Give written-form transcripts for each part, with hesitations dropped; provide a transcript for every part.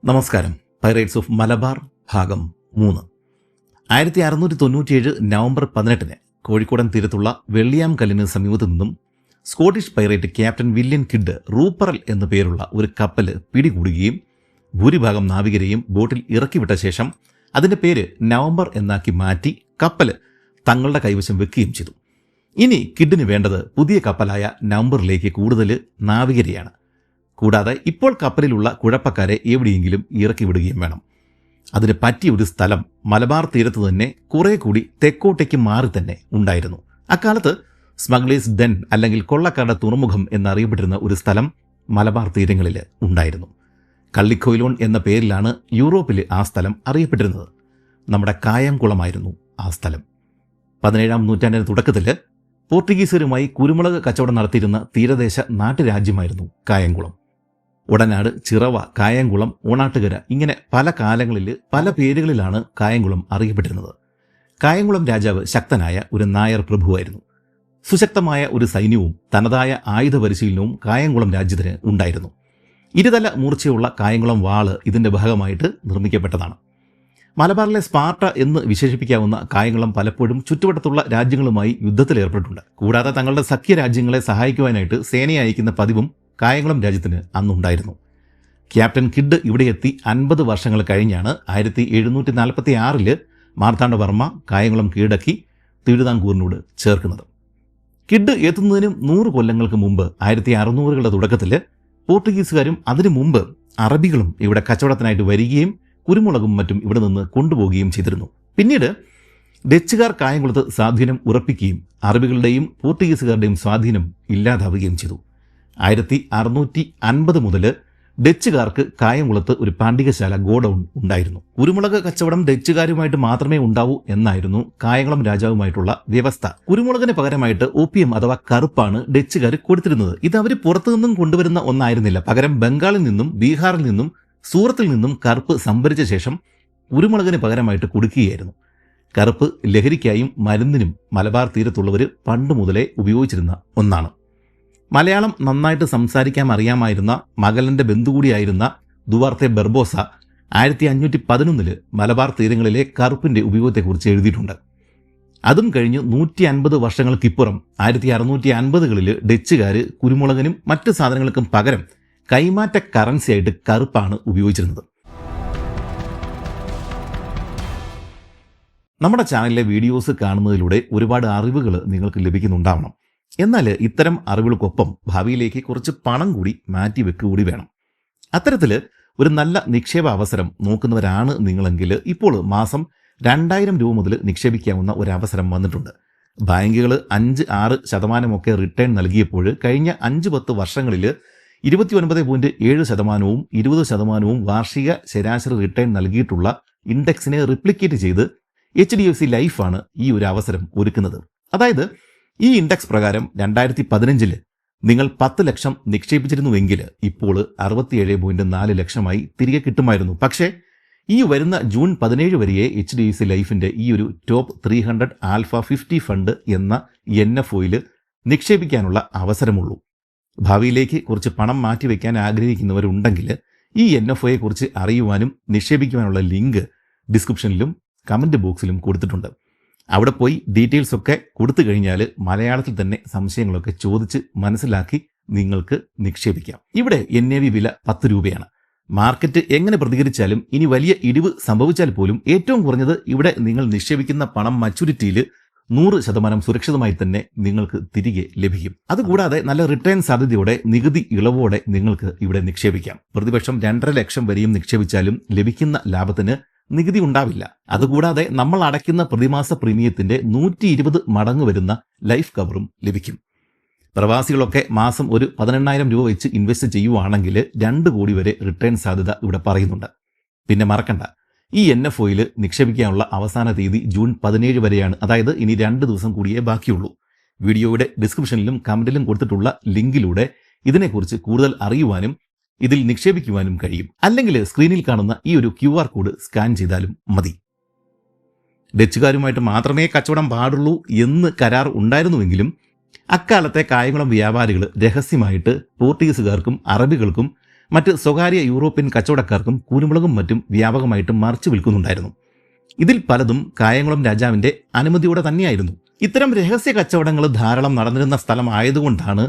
നമസ്കാരം. Pirates of Malabar ഭാഗം 3. 1697 November 18 കോഴിക്കോടൻ തീരത്തുള്ള വെള്ളിയാംകല്ലിന് സമീപത്തു നിന്നും Scottish pirate captain William Kidd Rouparelle എന്നു പേരുള്ള ഒരു കപ്പൽ പിടികൂടുകയും ഭൂരിഭാഗം നാവികരെയും ബോട്ടിൽ ഇറക്കിവിട്ട ശേഷം അതിൻ്റെ പേര് നവംബർ എന്നാക്കി മാറ്റി കപ്പൽ തങ്ങളുടെ കൈവശം വെക്കുകയും ചെയ്തു. ഇനി കിഡിന് വേണ്ടത് പുതിയ കപ്പലായ നവംബറിലേക്ക് കൂടുതൽ നാവികരെയാണ്. കൂടാതെ ഇപ്പോൾ കപ്പലിലുള്ള കുഴപ്പക്കാരെ എവിടെയെങ്കിലും ഇറക്കി വിടുകയും വേണം. അതിന് പറ്റിയ ഒരു സ്ഥലം മലബാർ തീരത്ത് തന്നെ കുറെ കൂടി തെക്കോട്ടേക്ക് മാറി തന്നെ ഉണ്ടായിരുന്നു. അക്കാലത്ത് സ്മഗ്ലേഴ്സ് ഡെൻ അല്ലെങ്കിൽ കൊള്ളക്കാരുടെ തുറമുഖം എന്നറിയപ്പെട്ടിരുന്ന ഒരു സ്ഥലം മലബാർ തീരങ്ങളിൽ ഉണ്ടായിരുന്നു. കള്ളിക്കൊയിലോൺ എന്ന പേരിലാണ് യൂറോപ്പിൽ ആ സ്ഥലം അറിയപ്പെട്ടിരുന്നത്. നമ്മുടെ കായംകുളമായിരുന്നു ആ സ്ഥലം. 17-ാം നൂറ്റാണ്ടിന് തുടക്കത്തിൽ പോർച്ചുഗീസുകാരുമായി കുരുമുളക് കച്ചവടം നടത്തിയിരുന്ന തീരദേശ നാട്ടുരാജ്യമായിരുന്നു കായംകുളം. ഉടനാട്, ചിറവ, കായംകുളം, ഓണാട്ടുകര ഇങ്ങനെ പല കാലങ്ങളിൽ പല പേരുകളിലാണ് കായംകുളം അറിയപ്പെട്ടിരുന്നത്. കായംകുളം രാജാവ് ശക്തനായ ഒരു നായർ പ്രഭുവായിരുന്നു. സുശക്തമായ ഒരു സൈന്യവും തനതായ ആയുധ പരിശീലനവും കായംകുളം രാജ്യത്തിന് ഉണ്ടായിരുന്നു. ഇരുതല മൂർച്ചയുള്ള കായംകുളം വാള് ഇതിൻ്റെ ഭാഗമായിട്ട് നിർമ്മിക്കപ്പെട്ടതാണ്. മലബാറിലെ സ്പാർട്ട എന്ന് വിശേഷിപ്പിക്കാവുന്ന കായംകുളം പലപ്പോഴും ചുറ്റുവട്ടത്തുള്ള രാജ്യങ്ങളുമായി യുദ്ധത്തിലേർപ്പെട്ടിട്ടുണ്ട്. കൂടാതെ തങ്ങളുടെ സഖ്യരാജ്യങ്ങളെ സഹായിക്കുവാനായിട്ട് സേനയെ അയക്കുന്ന പതിവും കായംകുളം രാജ്യത്തിന് അന്നുണ്ടായിരുന്നു. ക്യാപ്റ്റൻ കിഡ് ഇവിടെ എത്തി 50 വർഷങ്ങൾ കഴിഞ്ഞാണ് 1746 മാർത്താണ്ഡവർമ്മ കായംകുളം കീഴടക്കി തിരുവിതാംകൂറിനോട് ചേർക്കുന്നത്. കിഡ് എത്തുന്നതിനും 100 കൊല്ലങ്ങൾക്ക് മുമ്പ് 1600കളുടെ തുടക്കത്തിൽ പോർച്ചുഗീസുകാരും അതിനു മുമ്പ് അറബികളും ഇവിടെ കച്ചവടത്തിനായിട്ട് വരികയും കുരുമുളകും മറ്റും ഇവിടെ നിന്ന് കൊണ്ടുപോവുകയും ചെയ്തിരുന്നു. പിന്നീട് ഡച്ചുകാർ കായംകുളത്ത് സ്വാധീനം ഉറപ്പിക്കുകയും അറബികളുടെയും പോർച്ചുഗീസുകാരുടെയും സ്വാധീനം ഇല്ലാതാവുകയും ചെയ്തു. 1650 മുതൽ ഡച്ചുകാർക്ക് കായംകുളത്ത് ഒരു പാണ്ടികശാല ഗോഡൌൺ ഉണ്ടായിരുന്നു. കുരുമുളക് കച്ചവടം ഡച്ചുകാരുമായിട്ട് മാത്രമേ ഉണ്ടാവൂ എന്നായിരുന്നു കായംകുളം രാജാവുമായിട്ടുള്ള വ്യവസ്ഥ. കുരുമുളകിന് പകരമായിട്ട് ഓപ്പിയം അഥവാ കറുപ്പാണ് ഡച്ചുകാർ കൊടുത്തിരുന്നത്. ഇത് അവർ പുറത്തുനിന്നും കൊണ്ടുവരുന്ന ഒന്നായിരുന്നില്ല. പകരം ബംഗാളിൽ നിന്നും ബീഹാറിൽ നിന്നും സൂറത്തിൽ നിന്നും കറുപ്പ് സംഭരിച്ച ശേഷം കുരുമുളകിന് പകരമായിട്ട് കൊടുക്കുകയായിരുന്നു. കറുപ്പ് ലഹരിക്കായും മരുന്നിനും മലബാർ തീരത്തുള്ളവർ പണ്ട് മുതലേ ഉപയോഗിച്ചിരുന്ന ഒന്നാണ്. മലയാളം നന്നായിട്ട് സംസാരിക്കാൻ അറിയാമായിരുന്ന മകലന്റെ ബന്ധുകൂടിയായിരുന്ന ദുവാർത്തെ ബർബോസ 1511 മലബാർ തീരങ്ങളിലെ കറുപ്പിന്റെ ഉപയോഗത്തെക്കുറിച്ച് എഴുതിയിട്ടുണ്ട്. അതും കഴിഞ്ഞ് 150 വർഷങ്ങൾക്കിപ്പുറം 1650കളിൽ ഡച്ചുകാർ കുരുമുളകിനും മറ്റ് സാധനങ്ങൾക്കും പകരം കൈമാറ്റ കറൻസിയായിട്ട് കറുപ്പാണ് ഉപയോഗിച്ചിരുന്നത്. നമ്മുടെ ചാനലിലെ വീഡിയോസ് കാണുന്നതിലൂടെ ഒരുപാട് അറിവുകൾ നിങ്ങൾക്ക് ലഭിക്കുന്നുണ്ടാവണം. എന്നാൽ ഇത്തരം അറിവുകൾക്കൊപ്പം ഭാവിയിലേക്ക് കുറച്ച് പണം കൂടി മാറ്റിവെക്കുക കൂടി വേണം. അത്തരത്തിൽ ഒരു നല്ല നിക്ഷേപ അവസരം നോക്കുന്നവരാണ് നിങ്ങളെങ്കിൽ ഇപ്പോൾ മാസം 2000 രൂപ മുതൽ നിക്ഷേപിക്കാവുന്ന ഒരവസരം വന്നിട്ടുണ്ട്. ബാങ്കുകൾ 5-6% റിട്ടേൺ നൽകിയപ്പോൾ കഴിഞ്ഞ 5-10 വർഷങ്ങളിൽ 29.7%വും 20%വും വാർഷിക ശരാശരി റിട്ടേൺ നൽകിയിട്ടുള്ള ഇൻഡെക്സിനെ റിപ്ലിക്കേറ്റ് ചെയ്ത് HDFC ലൈഫാണ് ഈ ഒരു അവസരം ഒരുക്കുന്നത്. അതായത് ഈ ഇൻഡെക്സ് പ്രകാരം 2015 നിങ്ങൾ 10 ലക്ഷം നിക്ഷേപിച്ചിരുന്നുവെങ്കിൽ ഇപ്പോൾ 67.4 ലക്ഷമായി തിരികെ കിട്ടുമായിരുന്നു. പക്ഷേ ഈ വരുന്ന ജൂൺ 17 വരെയേ HDFC ലൈഫിൻ്റെ ഈ ഒരു ടോപ്പ് 300 ആൽഫ 50 ഫണ്ട് എന്ന NFOയിൽ നിക്ഷേപിക്കാനുള്ള അവസരമുള്ളൂ. ഭാവിയിലേക്ക് കുറച്ച് പണം മാറ്റിവെക്കാൻ ആഗ്രഹിക്കുന്നവരുണ്ടെങ്കിൽ ഈ NFOയെക്കുറിച്ച് അറിയുവാനും നിക്ഷേപിക്കുവാനുള്ള ലിങ്ക് ഡിസ്ക്രിപ്ഷനിലും കമൻറ്റ് ബോക്സിലും കൊടുത്തിട്ടുണ്ട്. അവിടെ പോയി ഡീറ്റെയിൽസ് ഒക്കെ കൊടുത്തു കഴിഞ്ഞാൽ മലയാളത്തിൽ തന്നെ സംശയങ്ങളൊക്കെ ചോദിച്ച് മനസ്സിലാക്കി നിങ്ങൾക്ക് നിക്ഷേപിക്കാം. ഇവിടെ NAV വില 10 രൂപയാണ്. മാർക്കറ്റ് എങ്ങനെ പ്രതികരിച്ചാലും ഇനി വലിയ ഇടിവ് സംഭവിച്ചാൽ പോലും ഏറ്റവും കുറഞ്ഞത് ഇവിടെ നിങ്ങൾ നിക്ഷേപിക്കുന്ന പണം മച്യൂരിറ്റിയിൽ 100% സുരക്ഷിതമായി തന്നെ നിങ്ങൾക്ക് തിരികെ ലഭിക്കും. അതുകൂടാതെ നല്ല റിട്ടേൺ സാധ്യതയോടെ നികുതി ഇളവോടെ നിങ്ങൾക്ക് ഇവിടെ നിക്ഷേപിക്കാം. പ്രതിപക്ഷം 2.5 ലക്ഷം വരെയും നിക്ഷേപിച്ചാലും ലഭിക്കുന്ന ലാഭത്തിന് നികുതി ഉണ്ടാവില്ല. അതുകൂടാതെ നമ്മൾ അടയ്ക്കുന്ന പ്രതിമാസ പ്രീമിയത്തിന്റെ 120 മടങ്ങ് വരുന്ന ലൈഫ് കവറും ലഭിക്കും. പ്രവാസികളൊക്കെ മാസം ഒരു 18,000 രൂപ വെച്ച് ഇൻവെസ്റ്റ് ചെയ്യുവാണെങ്കിൽ 2 കോടി വരെ റിട്ടേൺ സാധ്യത ഇവിടെ പറയുന്നുണ്ട്. പിന്നെ മറക്കണ്ട, ഈ NFOയിൽ നിക്ഷേപിക്കാനുള്ള അവസാന തീയതി ജൂൺ 17 വരെയാണ്. അതായത് ഇനി 2 ദിവസം കൂടിയേ ബാക്കിയുള്ളൂ. വീഡിയോയുടെ ഡിസ്ക്രിപ്ഷനിലും കമന്റിലും കൊടുത്തിട്ടുള്ള ലിങ്കിലൂടെ ഇതിനെക്കുറിച്ച് കൂടുതൽ അറിയുവാനും ഇതിൽ നിക്ഷേപിക്കുവാനും കഴിയും. അല്ലെങ്കിൽ സ്ക്രീനിൽ കാണുന്ന ഈ ഒരു QR കോഡ് സ്കാൻ ചെയ്താലും മതി. ഡച്ചുകാരുമായിട്ട് മാത്രമേ കച്ചവടം പാടുള്ളൂ എന്ന് കരാർ ഉണ്ടായിരുന്നുവെങ്കിലും അക്കാലത്തെ കായംകുളം വ്യാപാരികൾ രഹസ്യമായിട്ട് പോർച്ചുഗീസുകാർക്കും അറബികൾക്കും മറ്റ് സ്വകാര്യ യൂറോപ്യൻ കച്ചവടക്കാർക്കും കുരുമുളകും മറ്റും വ്യാപകമായിട്ട് മറിച്ചു വിൽക്കുന്നുണ്ടായിരുന്നു. ഇതിൽ പലതും കായംകുളം രാജാവിന്റെ അനുമതിയോടെ തന്നെയായിരുന്നു. ഇത്തരം രഹസ്യ കച്ചവടങ്ങൾ ധാരാളം നടന്നിരുന്ന സ്ഥലം ആയതുകൊണ്ടാണ്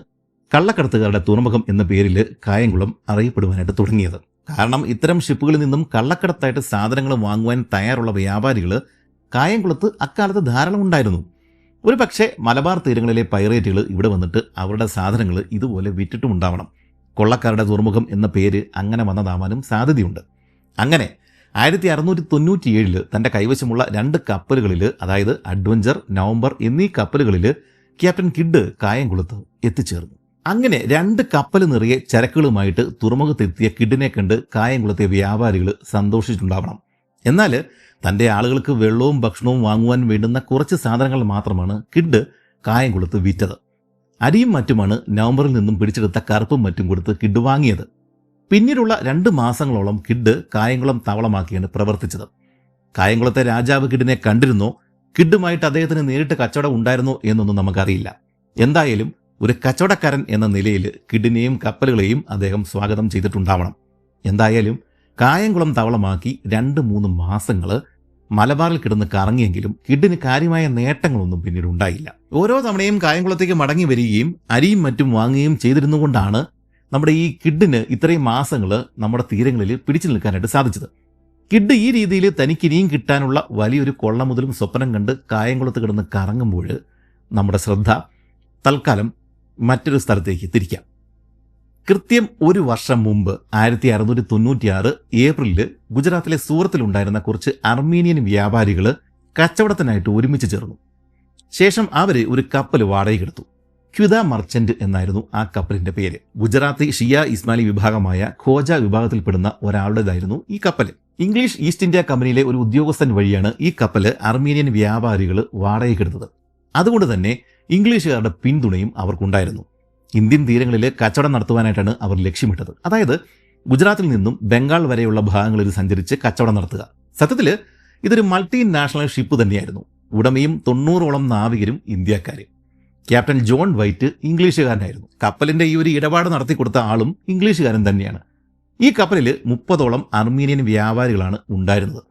കള്ളക്കടത്തുകാരുടെ തുറമുഖം എന്ന പേരിൽ കായംകുളം അറിയപ്പെടുവാനായിട്ട് തുടങ്ങിയത്. കാരണം ഇത്തരം ഷിപ്പുകളിൽ നിന്നും കള്ളക്കടത്തായിട്ട് സാധനങ്ങൾ വാങ്ങുവാൻ തയ്യാറുള്ള വ്യാപാരികൾ കായംകുളത്ത് അക്കാലത്ത് ധാരാളം ഉണ്ടായിരുന്നു. ഒരു പക്ഷേ മലബാർ തീരങ്ങളിലെ പൈറേറ്റുകൾ ഇവിടെ വന്നിട്ട് അവരുടെ സാധനങ്ങൾ ഇതുപോലെ വിറ്റിട്ടുമുണ്ടാവണം. കൊള്ളക്കാരുടെ തുറമുഖം എന്ന പേര് അങ്ങനെ വന്നതാവാനും സാധ്യതയുണ്ട്. അങ്ങനെ 1697 തൻ്റെ കൈവശമുള്ള 2 കപ്പലുകളിൽ, അതായത് അഡ്വഞ്ചർ, നവംബർ എന്നീ കപ്പലുകളിൽ ക്യാപ്റ്റൻ കിഡ് കായംകുളത്ത് എത്തിച്ചേർന്നു. അങ്ങനെ 2 കപ്പൽ നിറയെ ചരക്കുകളുമായിട്ട് തുറമുഖത്തെത്തിയ കിഡിനെ കണ്ട് കായംകുളത്തെ വ്യാപാരികൾ സന്തോഷിച്ചിട്ടുണ്ടാവണം. എന്നാൽ തൻ്റെ ആളുകൾക്ക് വെള്ളവും ഭക്ഷണവും വാങ്ങുവാൻ വേണ്ടുന്ന കുറച്ച് സാധനങ്ങൾ മാത്രമാണ് കിഡ് കായംകുളത്ത് വിറ്റത്. അരിയും മറ്റുമാണ് നവംബറിൽ നിന്നും പിടിച്ചെടുത്ത കറുപ്പും മറ്റും കൊടുത്ത് കിഡ് വാങ്ങിയത്. പിന്നീടുള്ള 2 മാസങ്ങളോളം കിഡ് കായംകുളം താവളമാക്കിയാണ് പ്രവർത്തിച്ചത്. കായംകുളത്തെ രാജാവ് കിഡിനെ കണ്ടിരുന്നോ, കിഡുമായിട്ട് അദ്ദേഹത്തിന് നേരിട്ട് കച്ചവടം ഉണ്ടായിരുന്നോ എന്നൊന്നും നമുക്കറിയില്ല. എന്തായാലും ഒരു കച്ചവടക്കാരൻ എന്ന നിലയിൽ കിഡിനെയും കപ്പലുകളെയും അദ്ദേഹം സ്വാഗതം ചെയ്തിട്ടുണ്ടാവണം. എന്തായാലും കായംകുളം താവളമാക്കി 2-3 മാസങ്ങൾ മലബാറിൽ കിടന്ന് കറങ്ങിയെങ്കിലും കിഡിന് കാര്യമായ നേട്ടങ്ങളൊന്നും പിന്നീട് ഉണ്ടായില്ല. ഓരോ തവണയും കായംകുളത്തേക്ക് മടങ്ങി വരികയും അരിയും മറ്റും വാങ്ങുകയും ചെയ്തിരുന്നുകൊണ്ടാണ് നമ്മുടെ ഈ കിഡിന് ഇത്രയും മാസങ്ങൾ നമ്മുടെ തീരങ്ങളിൽ പിടിച്ചു നിൽക്കാനായിട്ട് സാധിച്ചത്. കിഡ് ഈ രീതിയിൽ തനിക്കിനിയും കിട്ടാനുള്ള വലിയൊരു കൊള്ള മുതലും സ്വപ്നം കണ്ട് കായംകുളത്ത് കിടന്ന് കറങ്ങുമ്പോൾ നമ്മുടെ ശ്രദ്ധ തൽക്കാലം മറ്റൊരു സ്ഥലത്തേക്ക് തിരിക്കാം. കൃത്യം 1 വർഷം മുമ്പ് 1696 ഏപ്രിലിൽ ഗുജറാത്തിലെ സൂറത്തിലുണ്ടായിരുന്ന കുറച്ച് അർമീനിയൻ വ്യാപാരികൾ കച്ചവടത്തിനായിട്ട് ഒരുമിച്ച് ചേർന്നു. ശേഷം അവർ ഒരു കപ്പൽ വാടകയ്ക്കെടുത്തു. ക്വിദ മർച്ചന്റ് എന്നായിരുന്നു ആ കപ്പലിന്റെ പേര്. ഗുജറാത്തി ഷിയ ഇസ്മാലി വിഭാഗമായ ഖോജ വിഭാഗത്തിൽപ്പെടുന്ന ഒരാളുടേതായിരുന്നു ഈ കപ്പൽ. ഇംഗ്ലീഷ് ഈസ്റ്റ് ഇന്ത്യ കമ്പനിയിലെ ഒരു ഉദ്യോഗസ്ഥൻ വഴിയാണ് ഈ കപ്പൽ അർമീനിയൻ വ്യാപാരികൾ വാടകയ്ക്കെടുത്തത്. അതുകൊണ്ട് തന്നെ ഇംഗ്ലീഷുകാരുടെ പിന്തുണയും അവർക്കുണ്ടായിരുന്നു. ഇന്ത്യൻ തീരങ്ങളിൽ കച്ചവടം നടത്തുവാനായിട്ടാണ് അവർ ലക്ഷ്യമിട്ടത്. അതായത് ഗുജറാത്തിൽ നിന്നും ബംഗാൾ വരെയുള്ള ഭാഗങ്ങളിൽ സഞ്ചരിച്ച് കച്ചവടം നടത്തുക. സത്യത്തിൽ ഇതൊരു മൾട്ടി നാഷണൽ ഷിപ്പ് തന്നെയായിരുന്നു. ഉടമയും 90ഓളം നാവികരും ഇന്ത്യക്കാരും. ക്യാപ്റ്റൻ ജോൺ വൈറ്റ് ഇംഗ്ലീഷുകാരനായിരുന്നു. കപ്പലിന്റെ ഈ ഒരു ഇടപാട് നടത്തി കൊടുത്ത ആളും ഇംഗ്ലീഷുകാരൻ തന്നെയാണ്. ഈ കപ്പലിൽ 30ഓളം അർമീനിയൻ വ്യാപാരികളാണ് ഉണ്ടായിരുന്നത്.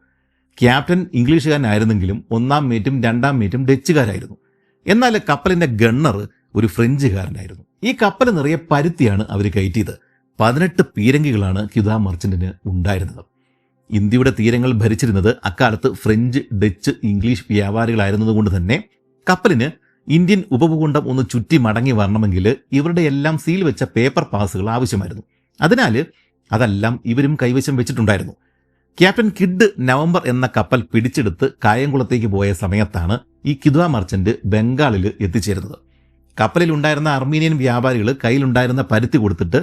ക്യാപ്റ്റൻ ഇംഗ്ലീഷുകാരനായിരുന്നെങ്കിലും 1ാം മേറ്റും 2ാം മേറ്റും ഡച്ചുകാരായിരുന്നു. എന്നാൽ കപ്പലിന്റെ ഗണ്ണർ ഒരു ഫ്രഞ്ചുകാരനായിരുന്നു. ഈ കപ്പൽ നിറയെ പരുത്തിയാണ് അവർ കയറ്റിയത്. 18 പീരങ്കികളാണ് ക്വിദ മർച്ചന്റിന് ഉണ്ടായിരുന്നത്. ഇന്ത്യയുടെ തീരങ്ങൾ ഭരിച്ചിരുന്നത് അക്കാലത്ത് ഫ്രഞ്ച്, ഡച്ച്, ഇംഗ്ലീഷ് വ്യാപാരികളായിരുന്നതുകൊണ്ട് തന്നെ കപ്പലിന് ഇന്ത്യൻ ഉപഭൂഖണ്ഡം ഒന്ന് ചുറ്റി മടങ്ങി വരണമെങ്കിൽ ഇവരുടെ എല്ലാം സീൽ വെച്ച പേപ്പർ പാസുകൾ ആവശ്യമായിരുന്നു. അതിനാൽ അതെല്ലാം ഇവരും കൈവശം വെച്ചിട്ടുണ്ടായിരുന്നു. ക്യാപ്റ്റൻ കിഡ് നവംബർ എന്ന കപ്പൽ പിടിച്ചെടുത്ത് കായംകുളത്തേക്ക് പോയ സമയത്താണ് ഈ ക്വിദ മർച്ചന്റ് ബംഗാളിൽ എത്തിച്ചേരുന്നത്. കപ്പലിൽ ഉണ്ടായിരുന്ന അർമീനിയൻ വ്യാപാരികൾ കയ്യിലുണ്ടായിരുന്ന പരുത്തി കൊടുത്തിട്ട്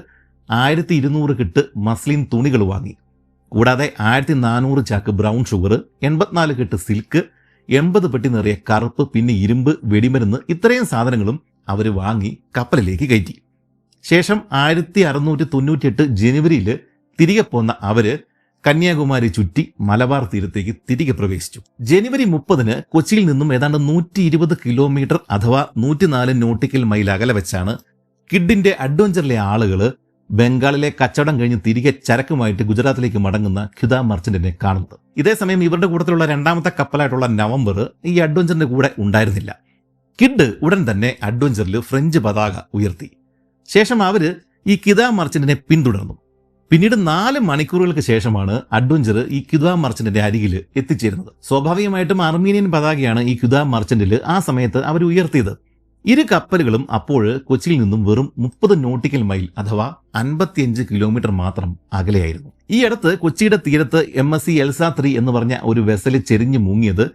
1200 കെട്ട് മസ്ലിൻ തുണികൾ വാങ്ങി. കൂടാതെ 1400 ചാക്ക് ബ്രൗൺ ഷുഗർ, 84 കെട്ട് സിൽക്ക്, 80 പെട്ടി നിറയെ കറുപ്പ്, പിന്നെ ഇരുമ്പ്, വെടിമരുന്ന്, ഇത്രയും സാധനങ്ങളും അവർ വാങ്ങി കപ്പലിലേക്ക് കയറ്റി. ശേഷം 1698 ജനുവരിയിൽ തിരികെ പോന്ന അവര് കന്യാകുമാരി ചുറ്റി മലബാർ തീരത്തേക്ക് തിരികെ പ്രവേശിച്ചു. ജനുവരി 30 കൊച്ചിയിൽ നിന്നും ഏതാണ്ട് 120 കിലോമീറ്റർ അഥവാ 104 നോട്ടിക്കൽ മൈൽ അകലെ വെച്ചാണ് കിഡിന്റെ അഡ്വഞ്ചറിലെ ആളുകൾ ബംഗാളിലെ കച്ചവടം കഴിഞ്ഞ് തിരികെ ചരക്കുമായിട്ട് ഗുജറാത്തിലേക്ക് മടങ്ങുന്ന ക്വിദ മർച്ചന്റിനെ കാണുന്നത്. ഇതേസമയം ഇവരുടെ കൂട്ടത്തിലുള്ള 2ാമത്തെ കപ്പലായിട്ടുള്ള നവംബർ ഈ അഡ്വഞ്ചറിന്റെ കൂടെ ഉണ്ടായിരുന്നില്ല. കിഡ് ഉടൻ തന്നെ അഡ്വഞ്ചറിൽ ഫ്രഞ്ച് പതാക ഉയർത്തി. ശേഷം അവര് ഈ ക്വിദ മർച്ചന്റിനെ പിന്തുടർന്നു. പിന്നീട് 4 മണിക്കൂറുകൾക്ക് ശേഷമാണ് അഡ്വഞ്ചർ ഈ ക്വിദ മർച്ചന്റിന്റെ അരികിൽ എത്തിച്ചേരുന്നത്. സ്വാഭാവികമായിട്ടും അർമീനിയൻ പതാകയാണ് ഈ ക്വിദ മർച്ചന്റിൽ ആ സമയത്ത് അവർ ഉയർത്തിയത്. 2 കപ്പലുകളും അപ്പോൾ കൊച്ചിയിൽ നിന്നും വെറും 30 നോട്ടിക്കൽ മൈൽ അഥവാ 55 കിലോമീറ്റർ മാത്രം അകലെയായിരുന്നു. ഈ അടുത്ത് കൊച്ചിയുടെ തീരത്ത് MSC എൽസ 3 എന്ന് പറഞ്ഞ ഒരു വെസല് ചെരിഞ്ഞു മുങ്ങിയത്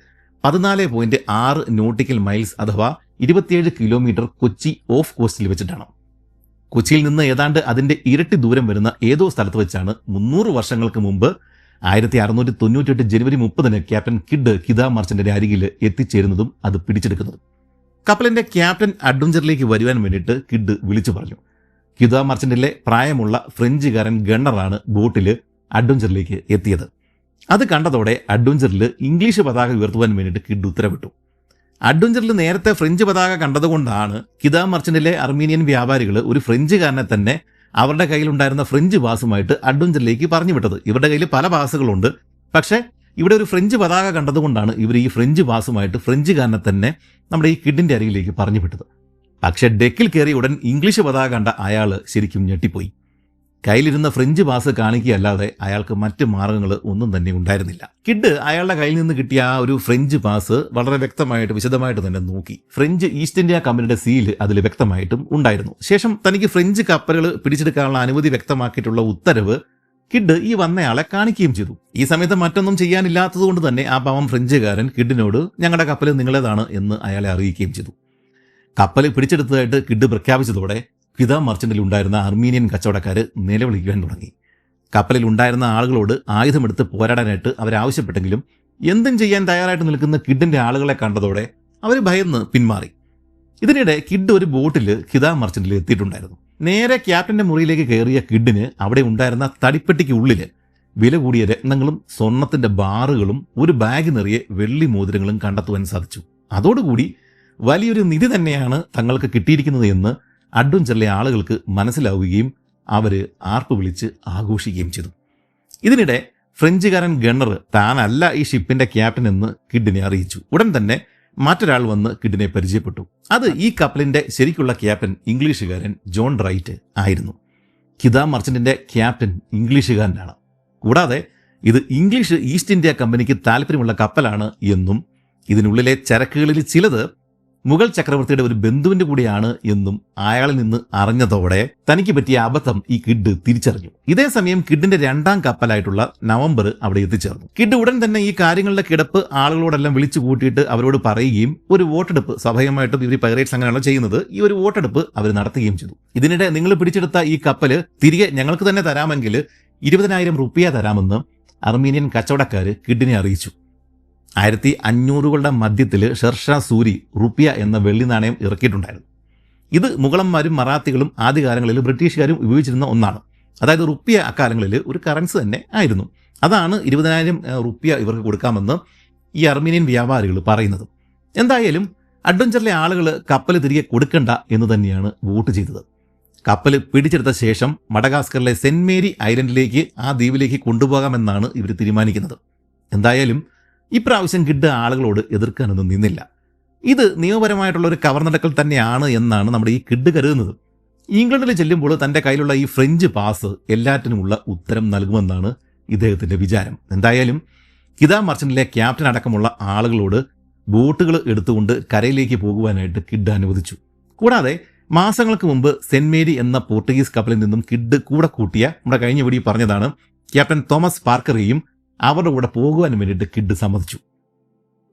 14.6 നോട്ടിക്കൽ മൈൽസ് അഥവാ 27 കിലോമീറ്റർ കൊച്ചി ഓഫ് കോസ്റ്റിൽ വെച്ചിട്ടാണ്. കൊച്ചിയിൽ നിന്ന് ഏതാണ്ട് അതിന്റെ ഇരട്ടി ദൂരം വരുന്ന ഏതോ സ്ഥലത്ത് വെച്ചാണ് 300 വർഷങ്ങൾക്ക് മുമ്പ് 1698 ജനുവരി 30 ക്യാപ്റ്റൻ കിഡ് ക്വിദ മർച്ചന്റിന്റെ അരികിൽ എത്തിച്ചേരുന്നതും അത് പിടിച്ചെടുക്കുന്നതും. കപ്പലിന്റെ ക്യാപ്റ്റൻ അഡ്വഞ്ചറിലേക്ക് വരുവാൻ വേണ്ടിയിട്ട് കിഡ് വിളിച്ചു പറഞ്ഞു. ക്വിദ മർച്ചന്റിലെ പ്രായമുള്ള ഫ്രഞ്ചുകാരൻ ഗണ്ണറാണ് ബോട്ടിൽ അഡ്വഞ്ചറിലേക്ക് എത്തിയത്. അത് കണ്ടതോടെ അഡ്വഞ്ചറിൽ ഇംഗ്ലീഷ് പതാക ഉയർത്തുവാൻ വേണ്ടിയിട്ട് കിഡ് ഉത്തരവിട്ടു. അഡ്വഞ്ചറിൽ നേരത്തെ ഫ്രഞ്ച് പതാക കണ്ടതുകൊണ്ടാണ് ക്വിദ മർച്ചന്റിലെ അർമീനിയൻ വ്യാപാരികൾ ഒരു ഫ്രഞ്ചുകാരനെ തന്നെ അവരുടെ കയ്യിലുണ്ടായിരുന്ന ഫ്രഞ്ച് പാസുമായിട്ട് അഡ്വഞ്ചറിലേക്ക് പറഞ്ഞു വിട്ടത്. ഇവരുടെ കയ്യിൽ പല പാസുകളുണ്ട്, പക്ഷേ ഇവിടെ ഒരു ഫ്രഞ്ച് പതാക കണ്ടതുകൊണ്ടാണ് ഇവർ ഈ ഫ്രഞ്ച് പാസുമായിട്ട് ഫ്രഞ്ചുകാരനെ തന്നെ നമ്മുടെ ഈ കിഡിന്റെ അരികിലേക്ക് പറഞ്ഞു വിട്ടത്. പക്ഷേ ഡെക്കിൽ കയറി ഉടൻ ഇംഗ്ലീഷ് പതാക കണ്ട അയാൾ ശരിക്കും ഞെട്ടിപ്പോയി. കയ്യിലിരുന്ന ഫ്രഞ്ച് പാസ് കാണിക്കുകയല്ലാതെ അയാൾക്ക് മറ്റ് മാർഗങ്ങൾ ഒന്നും തന്നെ ഉണ്ടായിരുന്നില്ല. കിഡ് അയാളുടെ കയ്യിൽ നിന്ന് കിട്ടിയ ആ ഒരു ഫ്രഞ്ച് പാസ് വളരെ വ്യക്തമായിട്ട് വിശദമായിട്ട് തന്നെ നോക്കി. ഫ്രഞ്ച് ഈസ്റ്റ് ഇന്ത്യ കമ്പനിയുടെ സീല് അതിൽ വ്യക്തമായിട്ടും ഉണ്ടായിരുന്നു. ശേഷം തനിക്ക് ഫ്രഞ്ച് കപ്പലുകൾ പിടിച്ചെടുക്കാനുള്ള അനുമതി വ്യക്തമാക്കിയിട്ടുള്ള ഉത്തരവ് കിഡ് ഈ വന്നയാളെ കാണിക്കുകയും ചെയ്തു. ഈ സമയത്ത് മറ്റൊന്നും ചെയ്യാനില്ലാത്തതുകൊണ്ട് തന്നെ ആ പാവം ഫ്രഞ്ചുകാരൻ കിഡിനോട് ഞങ്ങളുടെ കപ്പൽ നിങ്ങളേതാണ് എന്ന് അയാളെ അറിയിക്കുകയും ചെയ്തു. കപ്പൽ പിടിച്ചെടുത്തതായിട്ട് കിഡ് പ്രഖ്യാപിച്ചതോടെ ഖിദ മർച്ചന്റിൽ ഉണ്ടായിരുന്ന അർമീനിയൻ കച്ചവടക്കാർ നിലവിളിക്കാൻ തുടങ്ങി. കപ്പലിൽ ഉണ്ടായിരുന്ന ആളുകളോട് ആയുധമെടുത്ത് പോരാടാനായിട്ട് അവരാവശ്യപ്പെട്ടെങ്കിലും എന്തും ചെയ്യാൻ തയ്യാറായിട്ട് നിൽക്കുന്ന കിഡിന്റെ ആളുകളെ കണ്ടതോടെ അവർ ഭയന്ന് പിന്മാറി. ഇതിനിടെ കിഡ് ഒരു ബോട്ടിൽ ഖിദ മർച്ചന്റിൽ എത്തിയിട്ടുണ്ടായിരുന്നു. നേരെ ക്യാപ്റ്റന്റെ മുറിയിലേക്ക് കയറിയ കിഡിന് അവിടെ ഉണ്ടായിരുന്ന തടിപ്പെട്ടിക്ക് ഉള്ളില് വില കൂടിയ രത്നങ്ങളും സ്വർണത്തിന്റെ ബാറുകളും ഒരു ബാഗ് നിറയെ വെള്ളി മോതിരങ്ങളും കണ്ടെത്തുവാൻ സാധിച്ചു. അതോടുകൂടി വലിയൊരു നിധി തന്നെയാണ് തങ്ങൾക്ക് കിട്ടിയിരിക്കുന്നത് എന്ന് അഡ്വഞ്ചറിലെ ആളുകൾക്ക് മനസ്സിലാവുകയും അവർ ആർപ്പ് വിളിച്ച് ആഘോഷിക്കുകയും ചെയ്തു. ഇതിനിടെ ഫ്രഞ്ചുകാരൻ ഗണ്ണർ താനല്ല ഈ ഷിപ്പിന്റെ ക്യാപ്റ്റൻ എന്ന് കിഡിനെ അറിയിച്ചു. ഉടൻ തന്നെ മറ്റൊരാൾ വന്ന് കിഡിനെ പരിചയപ്പെട്ടു. അത് ഈ കപ്പലിന്റെ ശരിക്കുള്ള ക്യാപ്റ്റൻ ഇംഗ്ലീഷുകാരൻ ജോൺ റൈറ്റ് ആയിരുന്നു. ഖിദ മർച്ചന്റിന്റെ ക്യാപ്റ്റൻ ഇംഗ്ലീഷുകാരനാണ്. കൂടാതെ ഇത് ഇംഗ്ലീഷ് ഈസ്റ്റ് ഇന്ത്യ കമ്പനിക്ക് താല്പര്യമുള്ള കപ്പലാണ് എന്നും ഇതിനുള്ളിലെ ചരക്കുകളിൽ ചിലത് മുഗൾ ചക്രവർത്തിയുടെ ഒരു ബന്ധുവിന്റെ കൂടെയാണ് എന്നും അയാളിൽ നിന്ന് അറിഞ്ഞതോടെ തനിക്ക് പറ്റിയ അബദ്ധം ഈ കിഡ് തിരിച്ചറിഞ്ഞു. ഇതേ സമയം കിഡിന്റെ രണ്ടാം കപ്പലായിട്ടുള്ള നവംബർ അവിടെ എത്തിച്ചേർന്നു. കിഡ് ഉടൻ തന്നെ ഈ കാര്യങ്ങളുടെ കിടപ്പ് ആളുകളോടെല്ലാം വിളിച്ചു കൂട്ടിയിട്ട് അവരോട് പറയുകയും ഒരു വോട്ടെടുപ്പ്, സ്വാഭാവികമായിട്ടും ഇവർ പൈറേറ്റ്സ് അങ്ങനെയാണ് ചെയ്യുന്നത്, ഈ ഒരു വോട്ടെടുപ്പ് അവർ നടത്തുകയും ചെയ്തു. ഇതിനിടെ നിങ്ങൾ പിടിച്ചെടുത്ത ഈ കപ്പല് തിരികെ ഞങ്ങൾക്ക് തന്നെ തരാമെങ്കിൽ 20,000 റുപ്പിയ തരാമെന്ന് അർമീനിയൻ കച്ചവടക്കാർ കിഡിനെ അറിയിച്ചു. 1500കളുടെ മധ്യത്തിൽ ഷെർഷാ സൂരി റുപ്പിയ എന്ന വെള്ളി നാണയം ഇറക്കിയിട്ടുണ്ടായിരുന്നു. ഇത് മുഗളന്മാരും മറാത്തികളും ആദ്യകാലങ്ങളിൽ ബ്രിട്ടീഷുകാരും ഉപയോഗിച്ചിരുന്ന ഒന്നാണ്. അതായത് റുപ്പിയ അക്കാലങ്ങളിൽ ഒരു കറൻസി തന്നെ ആയിരുന്നു. അതാണ് 20,000 റുപ്പിയ ഇവർക്ക് കൊടുക്കാമെന്ന് ഈ അർമീനിയൻ വ്യാപാരികൾ പറയുന്നത്. എന്തായാലും അഡ്വഞ്ചറിലെ ആളുകൾ കപ്പൽ തിരികെ കൊടുക്കണ്ട എന്ന് തന്നെയാണ് വോട്ട് ചെയ്തത്. കപ്പൽ പിടിച്ചെടുത്ത ശേഷം മഡഗാസ്കറിലെ സെന്റ് മേരി ഐലൻഡിലേക്ക്, ആ ദ്വീപിലേക്ക് കൊണ്ടുപോകാമെന്നാണ് ഇവർ തീരുമാനിക്കുന്നത്. എന്തായാലും ഇപ്രാവശ്യം കിഡ് ആളുകളോട് എതിർക്കാനൊന്നും നിന്നില്ല. ഇത് നിയമപരമായിട്ടുള്ള ഒരു കവർന്നടക്കൽ തന്നെയാണ് എന്നാണ് നമ്മുടെ ഈ കിഡ് കരുതുന്നത്. ഇംഗ്ലണ്ടിൽ ചെല്ലുമ്പോൾ തൻ്റെ കയ്യിലുള്ള ഈ ഫ്രഞ്ച് പാസ് എല്ലാറ്റിനുമുള്ള ഉത്തരം നൽകുമെന്നാണ് ഇദ്ദേഹത്തിൻ്റെ വിചാരം. എന്തായാലും ഖിദ മർച്ചന്റിലെ ക്യാപ്റ്റൻ അടക്കമുള്ള ആളുകളോട് ബോട്ടുകൾ എടുത്തുകൊണ്ട് കരയിലേക്ക് പോകുവാനായിട്ട് കിഡ് അനുവദിച്ചു. കൂടാതെ മാസങ്ങൾക്ക് മുമ്പ് സെന്റ് മേരി എന്ന പോർട്ടുഗീസ് കപ്പലിൽ നിന്നും കിഡ് കൂടെ കൂട്ടിയ, നമ്മുടെ കഴിഞ്ഞ വീഡിയോ പറഞ്ഞതാണ്, ക്യാപ്റ്റൻ തോമസ് പാർക്കറെയും അവരുടെ കൂടെ പോകുവാൻ വേണ്ടിയിട്ട് കിഡ് സമ്മതിച്ചു.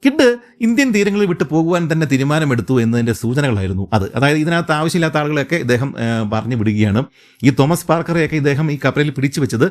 കിഡ് ഇന്ത്യൻ തീരങ്ങളിൽ വിട്ട് പോകുവാൻ തന്നെ തീരുമാനമെടുത്തു എന്നതിൻ്റെ സൂചനകളായിരുന്നു അത്. അതായത് ഇതിനകത്ത് ആവശ്യമില്ലാത്ത ആളുകളെയൊക്കെ ഇദ്ദേഹം പറഞ്ഞു വിടുകയാണ്. ഈ തോമസ് പാർക്കറെയൊക്കെ ഇദ്ദേഹം ഈ കപ്പലിൽ പിടിച്ചു വെച്ചത്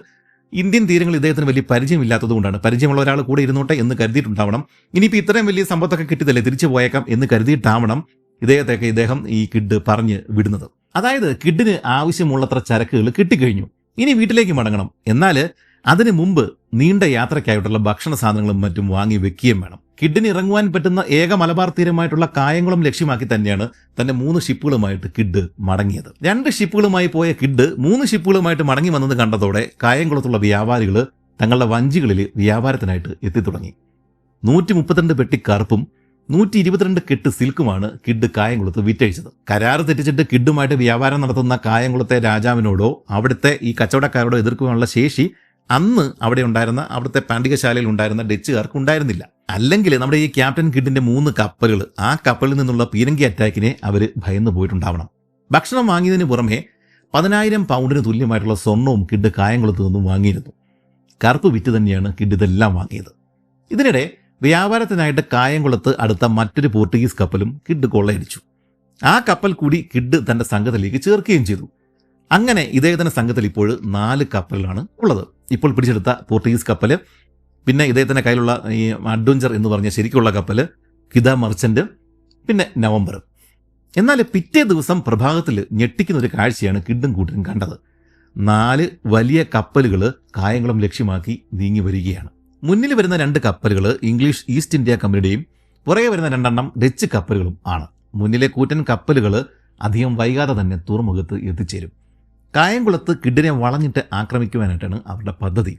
ഇന്ത്യൻ തീരങ്ങളിൽ ഇദ്ദേഹത്തിന് വലിയ പരിചയമില്ലാത്തതുകൊണ്ടാണ്. പരിചയമുള്ള ഒരാൾ കൂടെ ഇരുന്നോട്ടെ എന്ന് കരുതിയിട്ടുണ്ടാവണം. ഇനിയിപ്പോൾ ഇത്രയും വലിയ സമ്പത്തൊക്കെ കിട്ടിയതല്ലേ, തിരിച്ചു പോയേക്കാം എന്ന് കരുതിയിട്ടാവണം ഇദ്ദേഹത്തെയൊക്കെ ഇദ്ദേഹം ഈ കിഡ് പറഞ്ഞ് വിടുന്നത്. അതായത് കിഡിന് ആവശ്യമുള്ളത്ര ചരക്കുകൾ കിട്ടിക്കഴിഞ്ഞു, ഇനി വീട്ടിലേക്ക് മടങ്ങണം. എന്നാൽ അതിനു മുമ്പ് നീണ്ട യാത്രയ്ക്കായിട്ടുള്ള ഭക്ഷണ സാധനങ്ങളും മറ്റും വാങ്ങി വെക്കുകയും വേണം. കിഡിന് ഇറങ്ങുവാൻ പറ്റുന്ന ഏക മലബാർ തീരമായിട്ടുള്ള കായംകുളം ലക്ഷ്യമാക്കി തന്നെയാണ് തന്റെ 3 ഷിപ്പുകളുമായിട്ട് കിഡ് മടങ്ങിയത്. 2 ഷിപ്പുകളുമായി പോയ കിഡ് 3 ഷിപ്പുകളുമായിട്ട് മടങ്ങി വന്നത് കണ്ടതോടെ കായംകുളത്തുള്ള വ്യാപാരികൾ തങ്ങളുടെ വഞ്ചികളിൽ വ്യാപാരത്തിനായിട്ട് എത്തിത്തുടങ്ങി. 132 പെട്ടി കറുപ്പും 122 കെട്ട് സിൽക്കുമാണ് കിഡ് കായംകുളത്ത് വിറ്റഴിച്ചത്. കരാറ് തെറ്റിച്ചിട്ട് കിഡുമായിട്ട് വ്യാപാരം നടത്തുന്ന കായംകുളത്തെ രാജാവിനോടോ അവിടുത്തെ ഈ കച്ചവടക്കാരോടോ എതിർക്കുവാനുള്ള ശേഷി അന്ന് അവിടെ ഉണ്ടായിരുന്ന, അവിടുത്തെ പാണ്ഡികശാലയിൽ ഉണ്ടായിരുന്ന ഡച്ചുകാർക്ക് ഉണ്ടായിരുന്നില്ല. അല്ലെങ്കിൽ നമ്മുടെ ഈ ക്യാപ്റ്റൻ കിഡിന്റെ 3 കപ്പലുകൾ, ആ കപ്പലിൽ നിന്നുള്ള പീരങ്കി അറ്റാക്കിനെ അവർ ഭയന്നു പോയിട്ടുണ്ടാവണം. ഭക്ഷണം വാങ്ങിയതിന് പുറമെ 10,000 പൗണ്ടിന് തുല്യമായിട്ടുള്ള സ്വർണവും കിഡ് കായംകുളത്ത് നിന്നും വാങ്ങിയിരുന്നു. കറുപ്പ് വിറ്റ് തന്നെയാണ് കിഡ് ഇതെല്ലാം വാങ്ങിയത്. ഇതിനിടെ വ്യാപാരത്തിനായിട്ട് കായംകുളത്ത് അടുത്ത മറ്റൊരു പോർട്ടുഗീസ് കപ്പലും കിഡ് കൊള്ളയടിച്ചു. ആ കപ്പൽ കൂടി കിഡ് തന്റെ സംഘത്തിലേക്ക് ചേർക്കുകയും ചെയ്തു. അങ്ങനെ ഇദ്ദേഹത്തിന്റെ സംഘത്തിൽ ഇപ്പോൾ 4 കപ്പലുകളാണ് ഉള്ളത്. ഇപ്പോൾ പിടിച്ചെടുത്ത പോർട്ടുഗീസ് കപ്പല്, പിന്നെ ഇദ്ദേഹത്തിന്റെ കയ്യിലുള്ള ഈ അഡ്വഞ്ചർ എന്ന് പറഞ്ഞ ശരിക്കുള്ള കപ്പല്, ഖിദ മർച്ചന്റ്, പിന്നെ നവംബർ. എന്നാൽ പിറ്റേ ദിവസം പ്രഭാതത്തിൽ ഞെട്ടിക്കുന്ന ഒരു കാഴ്ചയാണ് കിഡും കൂട്ടരും കണ്ടത്. 4 വലിയ കപ്പലുകൾ കായംകുളം ലക്ഷ്യമാക്കി നീങ്ങി വരികയാണ്. മുന്നിൽ വരുന്ന 2 കപ്പലുകൾ ഇംഗ്ലീഷ് ഈസ്റ്റ് ഇന്ത്യ കമ്പനിയുടെയും പുറകെ വരുന്ന 2 ഡച്ച് കപ്പലുകളും ആണ്. മുന്നിലെ കൂറ്റൻ കപ്പലുകൾ അധികം വൈകാതെ തന്നെ തുറമുഖത്ത് എത്തിച്ചേരും. കായംകുളത്ത് കിഡിനെ വളഞ്ഞിട്ട് ആക്രമിക്കുവാനായിട്ടാണ് അവരുടെ പദ്ധതി.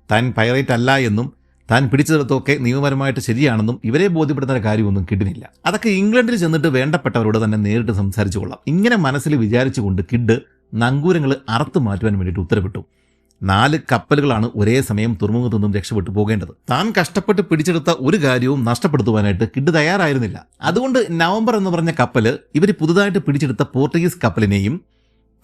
താൻ പൈറേറ്റ് അല്ല എന്നും താൻ പിടിച്ചെടുത്തൊക്കെ നിയമപരമായിട്ട് ശരിയാണെന്നും ഇവരെ ബോധ്യപ്പെടുത്തുന്ന കാര്യമൊന്നും കിഡിനില്ല. അതൊക്കെ ഇംഗ്ലണ്ടിൽ ചെന്നിട്ട് വേണ്ടപ്പെട്ടവരോട് തന്നെ നേരിട്ട് സംസാരിച്ചു കൊള്ളാം. ഇങ്ങനെ മനസ്സിൽ വിചാരിച്ചുകൊണ്ട് കിഡ് നങ്കൂരങ്ങൾ അറുത്തു മാറ്റുവാൻ വേണ്ടിയിട്ട് ഉത്തരവിട്ടു. 4 കപ്പലുകളാണ് ഒരേ സമയം തുറമുഖത്തു നിന്നും രക്ഷപ്പെട്ടു പോകേണ്ടത്. താൻ കഷ്ടപ്പെട്ട് പിടിച്ചെടുത്ത ഒരു കാര്യവും നഷ്ടപ്പെടുത്തുവാനായിട്ട് കിഡ് തയ്യാറായിരുന്നില്ല. അതുകൊണ്ട് നവംബർ എന്ന് പറഞ്ഞ കപ്പല് ഇവർ പുതുതായിട്ട് പിടിച്ചെടുത്ത പോർട്ടുഗീസ് കപ്പലിനെയും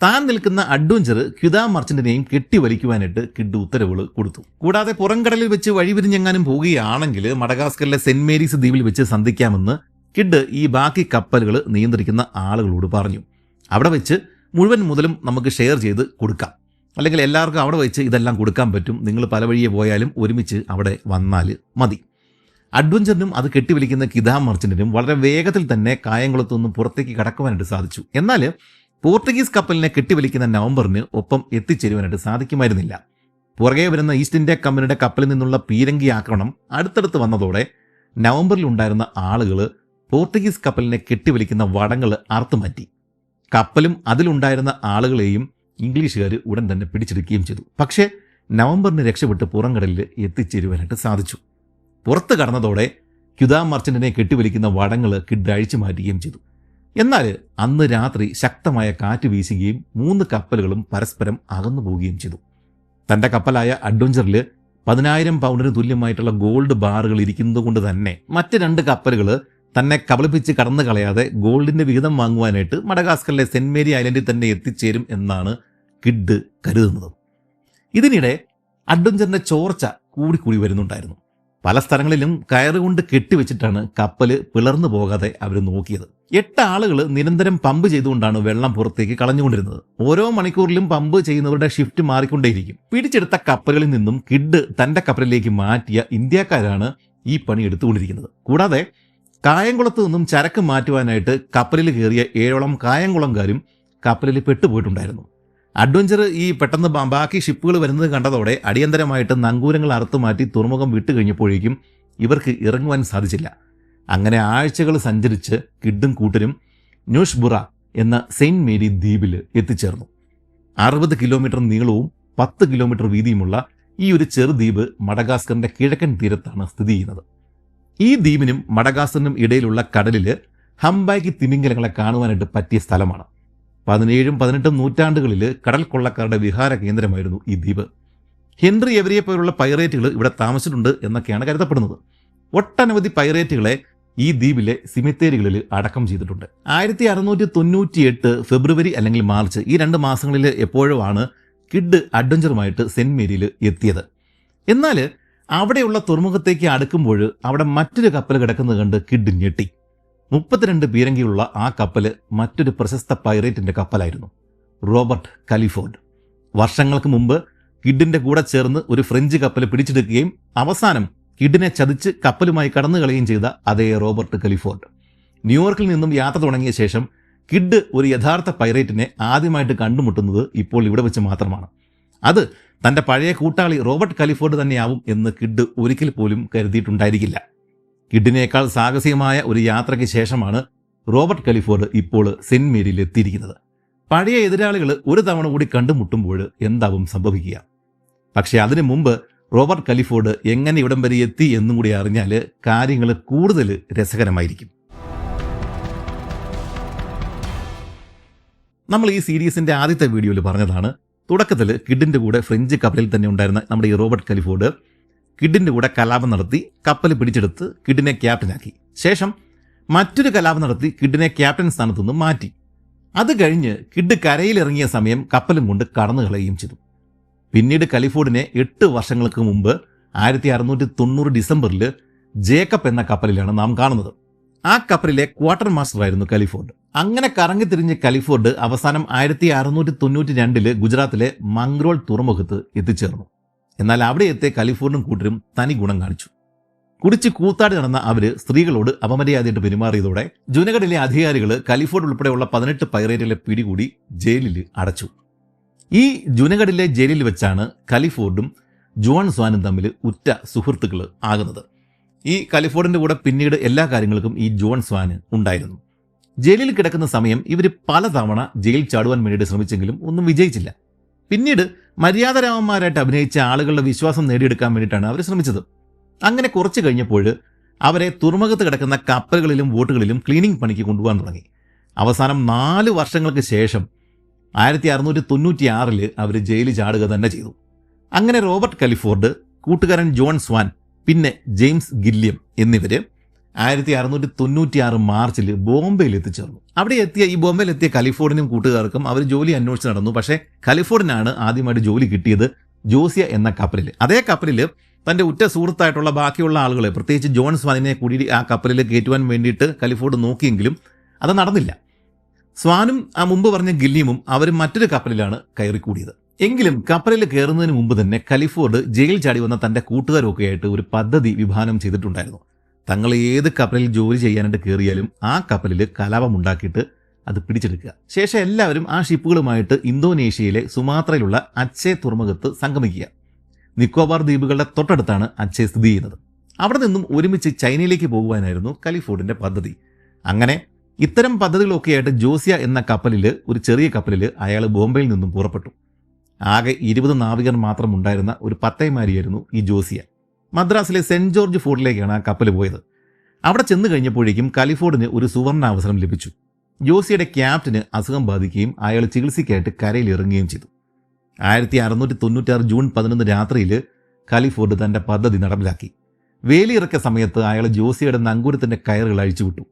താൻ നിൽക്കുന്ന അഡ്വഞ്ചർ ക്യുദ മർച്ചന്റിനെയും കെട്ടിവലിക്കുവാനായിട്ട് കിഡ് ഉത്തരവുകൾ കൊടുത്തു. കൂടാതെ പുറംകടലിൽ വെച്ച് വഴിവിരിഞ്ഞെങ്ങാനും പോവുകയാണെങ്കിൽ മഡഗാസ്കറിലെ സെന്റ് മേരീസ് ദ്വീപിൽ വെച്ച് സന്ധിക്കാമെന്ന് കിഡ് ഈ ബാക്കി കപ്പലുകൾ നിയന്ത്രിക്കുന്ന ആളുകളോട് പറഞ്ഞു. അവിടെ വെച്ച് മുഴുവൻ മുതലും നമുക്ക് ഷെയർ ചെയ്ത് കൊടുക്കാം, അല്ലെങ്കിൽ എല്ലാവർക്കും അവിടെ വെച്ച് ഇതെല്ലാം കൊടുക്കാൻ പറ്റും, നിങ്ങൾ പല വഴിയെ പോയാലും ഒരുമിച്ച് അവിടെ വന്നാൽ മതി. അഡ്വഞ്ചറിനും അത് കെട്ടിവലിക്കുന്ന ക്യുദ മർച്ചന്റിനും വളരെ വേഗത്തിൽ തന്നെ കായംകുളത്തുനിന്നും പുറത്തേക്ക് കടക്കുവാനായിട്ട് സാധിച്ചു. എന്നാൽ പോർട്ടുഗീസ് കപ്പലിനെ കെട്ടിവലിക്കുന്ന നവംബറിന് ഒപ്പം എത്തിച്ചേരുവാനായിട്ട് സാധിക്കുമായിരുന്നില്ല. പുറകെ വരുന്ന ഈസ്റ്റ് ഇന്ത്യ കമ്പനിയുടെ കപ്പലിൽ നിന്നുള്ള പീരങ്കി ആക്രമണം അടുത്തടുത്ത് വന്നതോടെ നവംബറിൽ ഉണ്ടായിരുന്ന ആളുകൾ പോർട്ടുഗീസ് കപ്പലിനെ കെട്ടിവലിക്കുന്ന വടങ്ങൾ അറുത്തുമാറ്റി. കപ്പലും അതിലുണ്ടായിരുന്ന ആളുകളെയും ഇംഗ്ലീഷുകാർ ഉടൻ തന്നെ പിടിച്ചെടുക്കുകയും ചെയ്തു. പക്ഷേ നവംബറിന് രക്ഷപ്പെട്ട് പുറംകടലിൽ എത്തിച്ചേരുവാനായിട്ട് സാധിച്ചു. പുറത്ത് കടന്നതോടെ ക്യുദ മർച്ചന്റിനെ കെട്ടിവലിക്കുന്ന വടങ്ങൾ കിഡ് അഴിച്ചു മാറ്റുകയും ചെയ്തു. എന്നാൽ അന്ന് രാത്രി ശക്തമായ കാറ്റ് വീശുകയും 3 കപ്പലുകളും പരസ്പരം അകന്നു പോവുകയും ചെയ്തു. തൻ്റെ കപ്പലായ അഡ്വഞ്ചറിൽ 10,000 പൗണ്ടിന് തുല്യമായിട്ടുള്ള ഗോൾഡ് ബാറുകൾ ഇരിക്കുന്നത് കൊണ്ട് തന്നെ മറ്റ് 2 കപ്പലുകൾ തന്നെ കബളിപ്പിച്ച് കടന്നു കളയാതെ ഗോൾഡിന്റെ വിഹിതം വാങ്ങുവാനായിട്ട് മഡഗാസ്കറിലെ സെന്റ് മേരി ഐലൻഡിൽ തന്നെ എത്തിച്ചേരും എന്നാണ് കിഡ് കരുതുന്നത്. ഇതിനിടെ അഡ്വഞ്ചറിന്റെ ചോർച്ച കൂടിക്കൂടി വരുന്നുണ്ടായിരുന്നു. പല സ്ഥലങ്ങളിലും കയറുകൊണ്ട് കെട്ടിവെച്ചിട്ടാണ് കപ്പൽ പിളർന്നു പോകാതെ അവർ നോക്കിയത്. 8 ആളുകൾ നിരന്തരം പമ്പ് ചെയ്തുകൊണ്ടാണ് വെള്ളം പുറത്തേക്ക് കളഞ്ഞുകൊണ്ടിരുന്നത്. ഓരോ മണിക്കൂറിലും പമ്പ് ചെയ്യുന്നവരുടെ ഷിഫ്റ്റ് മാറിക്കൊണ്ടേയിരിക്കും. പിടിച്ചെടുത്ത കപ്പലുകളിൽ നിന്നും കിഡ് തന്റെ കപ്പലിലേക്ക് മാറ്റിയ ഇന്ത്യക്കാരാണ് ഈ പണി എടുത്തുകൊണ്ടിരിക്കുന്നത്. കൂടാതെ കായംകുളത്ത് നിന്നും ചരക്ക് മാറ്റുവാനായിട്ട് കപ്പലിൽ കയറിയ 7ഓളം കായംകുളംകാരും കപ്പലിൽ പെട്ടുപോയിട്ടുണ്ടായിരുന്നു. അഡ്വഞ്ചർ ഈ പെട്ടെന്ന് ബാക്കി ഷിപ്പുകൾ വരുന്നത് കണ്ടതോടെ അടിയന്തരമായിട്ട് നങ്കൂരങ്ങൾ അറുത്തുമാറ്റി തുറമുഖം വിട്ടു കഴിഞ്ഞപ്പോഴേക്കും ഇവർക്ക് ഇറങ്ങുവാൻ സാധിച്ചില്ല. അങ്ങനെ ആഴ്ചകൾ സഞ്ചരിച്ച് കിഡും കൂട്ടരും ന്യൂഷ്ബുറ എന്ന സെയിന്റ് മേരി ദ്വീപിൽ എത്തിച്ചേർന്നു. 60 കിലോമീറ്റർ നീളവും 10 കിലോമീറ്റർ വീതിയുമുള്ള ഈ ഒരു ചെറുദ്വീപ് മഡഗാസ്കറിന്റെ കിഴക്കൻ തീരത്താണ് സ്ഥിതി ചെയ്യുന്നത്. ഈ ദ്വീപിനും മഡഗാസ്കറിനും ഇടയിലുള്ള കടലിൽ ഹംബാഗി തിമിംഗലങ്ങളെ കാണുവാനായിട്ട് പറ്റിയ സ്ഥലമാണ്. 17ഉം 18ഉം നൂറ്റാണ്ടുകളിൽ കടൽ കൊള്ളക്കാരുടെ വിഹാര കേന്ദ്രമായിരുന്നു ഈ ദ്വീപ്. ഹെൻറി എവരിയെ പോലുള്ള പൈറേറ്റുകൾ ഇവിടെ താമസിച്ചിട്ടുണ്ട് എന്നൊക്കെയാണ് കരുതപ്പെടുന്നത്. ഒട്ടനവധി പൈറേറ്റുകളെ ഈ ദ്വീപിലെ സിമിത്തേരികളിൽ അടക്കം ചെയ്തിട്ടുണ്ട്. 1698 ഫെബ്രുവരി അല്ലെങ്കിൽ മാർച്ച് ഈ 2 മാസങ്ങളിൽ എപ്പോഴോ ആണ് കിഡ് അഡ്വഞ്ചറുമായിട്ട് സെന്റ് മേരിയിൽ എത്തിയത്. എന്നാൽ അവിടെയുള്ള തുറമുഖത്തേക്ക് അടുക്കുമ്പോൾ അവിടെ മറ്റൊരു കപ്പൽ കിടക്കുന്നത് കണ്ട് കിഡ് ഞെട്ടി. 32 പീരങ്കിയുള്ള ആ കപ്പല് മറ്റൊരു പ്രശസ്ത പൈറേറ്റിന്റെ കപ്പലായിരുന്നു, റോബർട്ട് കലിഫോർഡ്. വർഷങ്ങൾക്ക് മുമ്പ് കിഡിന്റെ കൂടെ ചേർന്ന് ഒരു ഫ്രഞ്ച് കപ്പൽ പിടിച്ചെടുക്കുകയും അവസാനം കിഡിനെ ചതിച്ച് കപ്പലുമായി കടന്നു കളയുകയും ചെയ്ത അതേ റോബർട്ട് കലിഫോർഡ്. ന്യൂയോർക്കിൽ നിന്നും യാത്ര തുടങ്ങിയ ശേഷം കിഡ് ഒരു യഥാർത്ഥ പൈറേറ്റിനെ ആദ്യമായിട്ട് കണ്ടുമുട്ടുന്നത് ഇപ്പോൾ ഇവിടെ വെച്ച് മാത്രമാണ്. അത് തന്റെ പഴയ കൂട്ടാളി റോബർട്ട് കലിഫോർഡ് തന്നെയാവും എന്ന് കിഡ് ഒരിക്കൽ പോലും കരുതിയിട്ടുണ്ടായിരിക്കില്ല. കിഡിനേക്കാൾ സാഹസികമായ ഒരു യാത്രയ്ക്ക് ശേഷമാണ് റോബർട്ട് കലിഫോർഡ് ഇപ്പോൾ സെന്റ് മേരിയിൽ എത്തിയിരിക്കുന്നത്. പഴയ എതിരാളികൾ ഒരു തവണ കൂടി കണ്ടുമുട്ടുമ്പോൾ എന്താവും സംഭവിക്കുക? പക്ഷെ അതിനു മുമ്പ് റോബർട്ട് കലിഫോർഡ് എങ്ങനെ ഇവിടം വരെ എത്തി എന്നും കൂടി അറിഞ്ഞാൽ കാര്യങ്ങൾ കൂടുതൽ രസകരമായിരിക്കും. നമ്മൾ ഈ സീരീസിന്റെ ആദ്യത്തെ വീഡിയോയിൽ പറഞ്ഞതാണ്, തുടക്കത്തിൽ കിഡിന്റെ കൂടെ ഫ്രഞ്ച് കപ്പലിൽ തന്നെ ഉണ്ടായിരുന്ന നമ്മുടെ ഈ റോബർട്ട് കലിഫോർഡ് കിഡിന്റെ കൂടെ കലാപം നടത്തി കപ്പൽ പിടിച്ചെടുത്ത് കിഡിനെ ക്യാപ്റ്റനാക്കി. ശേഷം മറ്റൊരു കലാപം നടത്തി കിഡിനെ ക്യാപ്റ്റൻ സ്ഥാനത്തു നിന്ന് മാറ്റി. അത് കഴിഞ്ഞ് കിഡ് കരയിലിറങ്ങിയ സമയം കപ്പലും കൊണ്ട് കടന്നു കളയുകയും ചെയ്തു. പിന്നീട് കലിഫോർഡിനെ 8 വർഷങ്ങൾക്ക് മുമ്പ് 1690 ഡിസംബറിൽ ജേക്കബ് എന്ന കപ്പലിലാണ് നാം കാണുന്നത്. ആ കപ്പലിലെ ക്വാർട്ടർ മാസ്റ്റർ ആയിരുന്നു കലിഫോർഡ്. അങ്ങനെ കറങ്ങിത്തിരിഞ്ഞ് കലിഫോർഡ് അവസാനം 1692 ഗുജറാത്തിലെ മംഗ്രോൾ തുറമുഖത്ത് എത്തിച്ചേർന്നു. എന്നാൽ അവിടെ എത്തിയ കലിഫോർഡും കൂട്ടരും തനി ഗുണം കാണിച്ചു. കുടിച്ച് കൂത്താടി നടന്ന അവര് സ്ത്രീകളോട് അപമര്യാദയായിട്ട് പെരുമാറിയതോടെ ജുനഗഡിലെ അധികാരികൾ കലിഫോർഡ് ഉൾപ്പെടെയുള്ള 18 പൈറേറ്റുകളെ പിടികൂടി ജയിലിൽ അടച്ചു. ഈ ജുനഗഡിലെ ജയിലിൽ വെച്ചാണ് കലിഫോർഡും ജോൺ സ്വാനും തമ്മിൽ ഉറ്റ സുഹൃത്തുക്കൾ ആകുന്നത്. ഈ കലിഫോർഡിന്റെ കൂടെ പിന്നീട് എല്ലാ കാര്യങ്ങൾക്കും ഈ ജോൺ സ്വാന് ഉണ്ടായിരുന്നു. ജയിലിൽ കിടക്കുന്ന സമയം ഇവർ പലതവണ ജയിൽ ചാടുവാൻ വേണ്ടിയിട്ട് ശ്രമിച്ചെങ്കിലും ഒന്നും വിജയിച്ചില്ല. പിന്നീട് മര്യാദരാമന്മാരായിട്ട് അഭിനയിച്ച ആളുകളുടെ വിശ്വാസം നേടിയെടുക്കാൻ വേണ്ടിയിട്ടാണ് അവർ ശ്രമിച്ചത്. അങ്ങനെ കുറച്ച് കഴിഞ്ഞപ്പോൾ അവരെ തുറമുഖത്ത് കിടക്കുന്ന കപ്പലുകളിലും ബോട്ടുകളിലും ക്ലീനിങ് പണിക്ക് കൊണ്ടുപോകാൻ തുടങ്ങി. അവസാനം 4 വർഷങ്ങൾക്ക് ശേഷം 1696 അവർ ജയിലിൽ ചാടുക തന്നെ ചെയ്തു. അങ്ങനെ റോബർട്ട് കലിഫോർഡ്, കൂട്ടുകാരൻ ജോൺ സ്വാൻ, പിന്നെ ജെയിംസ് ഗില്യം എന്നിവര് 1696 മാർച്ചിൽ ബോംബെയിൽ എത്തിച്ചേർന്നു. ബോംബെയിലെത്തിയ കലിഫോർഡിനും കൂട്ടുകാർക്കും അവർ ജോലി അന്വേഷിച്ച് നടന്നു. പക്ഷേ കലിഫോർഡിനാണ് ആദ്യമായിട്ട് ജോലി കിട്ടിയത് ജോസിയ എന്ന കപ്പലിൽ. അതേ കപ്പലിൽ തൻ്റെ ഉറ്റ സുഹൃത്തായിട്ടുള്ള ബാക്കിയുള്ള ആളുകളെ, പ്രത്യേകിച്ച് ജോൺ സ്വാനിനെ കൂടി ആ കപ്പലിൽ കയറ്റുവാൻ വേണ്ടിയിട്ട് കലിഫോർഡ് നോക്കിയെങ്കിലും അത് നടന്നില്ല. സ്വാനും ആ മുമ്പ് പറഞ്ഞ ഗില്ലിയമും അവർ മറ്റൊരു കപ്പലിലാണ് കയറിക്കൂടിയത്. എങ്കിലും കപ്പലിൽ കയറുന്നതിന് മുമ്പ് തന്നെ കലിഫോർഡ് ജയിൽ ചാടി വന്ന തൻ്റെ കൂട്ടുകാരൊക്കെ ആയിട്ട് ഒരു പദ്ധതി വിഭാവനം ചെയ്തിട്ടുണ്ടായിരുന്നു. തങ്ങൾ ഏത് കപ്പലിൽ ജോലി ചെയ്യാനായിട്ട് കയറിയാലും ആ കപ്പലിൽ കലാപമുണ്ടാക്കിയിട്ട് അത് പിടിച്ചെടുക്കുക. ശേഷം എല്ലാവരും ആ ഷിപ്പുകളുമായിട്ട് ഇന്തോനേഷ്യയിലെ സുമാത്രയിലുള്ള അച്ചേ തുറമുഖത്ത് സംഗമിക്കുക. നിക്കോബാർ ദ്വീപുകളുടെ തൊട്ടടുത്താണ് അച്ചേ സ്ഥിതി ചെയ്യുന്നത്. അവിടെ നിന്നും ഒരുമിച്ച് ചൈനയിലേക്ക് പോകുവാനായിരുന്നു കലിഫോർഡിന്റെ പദ്ധതി. അങ്ങനെ ഇത്തരം പദ്ധതികളൊക്കെയായിട്ട് ജോസിയ എന്ന കപ്പലിൽ, ഒരു ചെറിയ കപ്പലിൽ അയാൾ ബോംബെയിൽ നിന്നും പുറപ്പെട്ടു. ആകെ 20 നാവികർ മാത്രം ഉണ്ടായിരുന്ന ഒരു പത്തേമാരിയായിരുന്നു ഈ ജോസിയ. മദ്രാസിലെ സെന്റ് ജോർജ് ഫോർട്ടിലേക്കാണ് ആ കപ്പൽ പോയത്. അവിടെ ചെന്ന് കഴിഞ്ഞപ്പോഴേക്കും കലിഫോർഡിന് ഒരു സുവർണ അവസരം ലഭിച്ചു. ജോസിയുടെ ക്യാപ്റ്റന് അസുഖം ബാധിക്കുകയും അയാൾ ചികിത്സയ്ക്കായിട്ട് കരയിൽ ഇറങ്ങുകയും ചെയ്തു. 1696 ജൂൺ 11 രാത്രിയിൽ കലിഫോർഡ് തൻ്റെ പദ്ധതി നടപ്പിലാക്കി. വേലിയിറക്ക സമയത്ത് അയാൾ ജോസിയയുടെ നങ്കൂരത്തിൻ്റെ കയറുകൾ അഴിച്ചുവിട്ടു.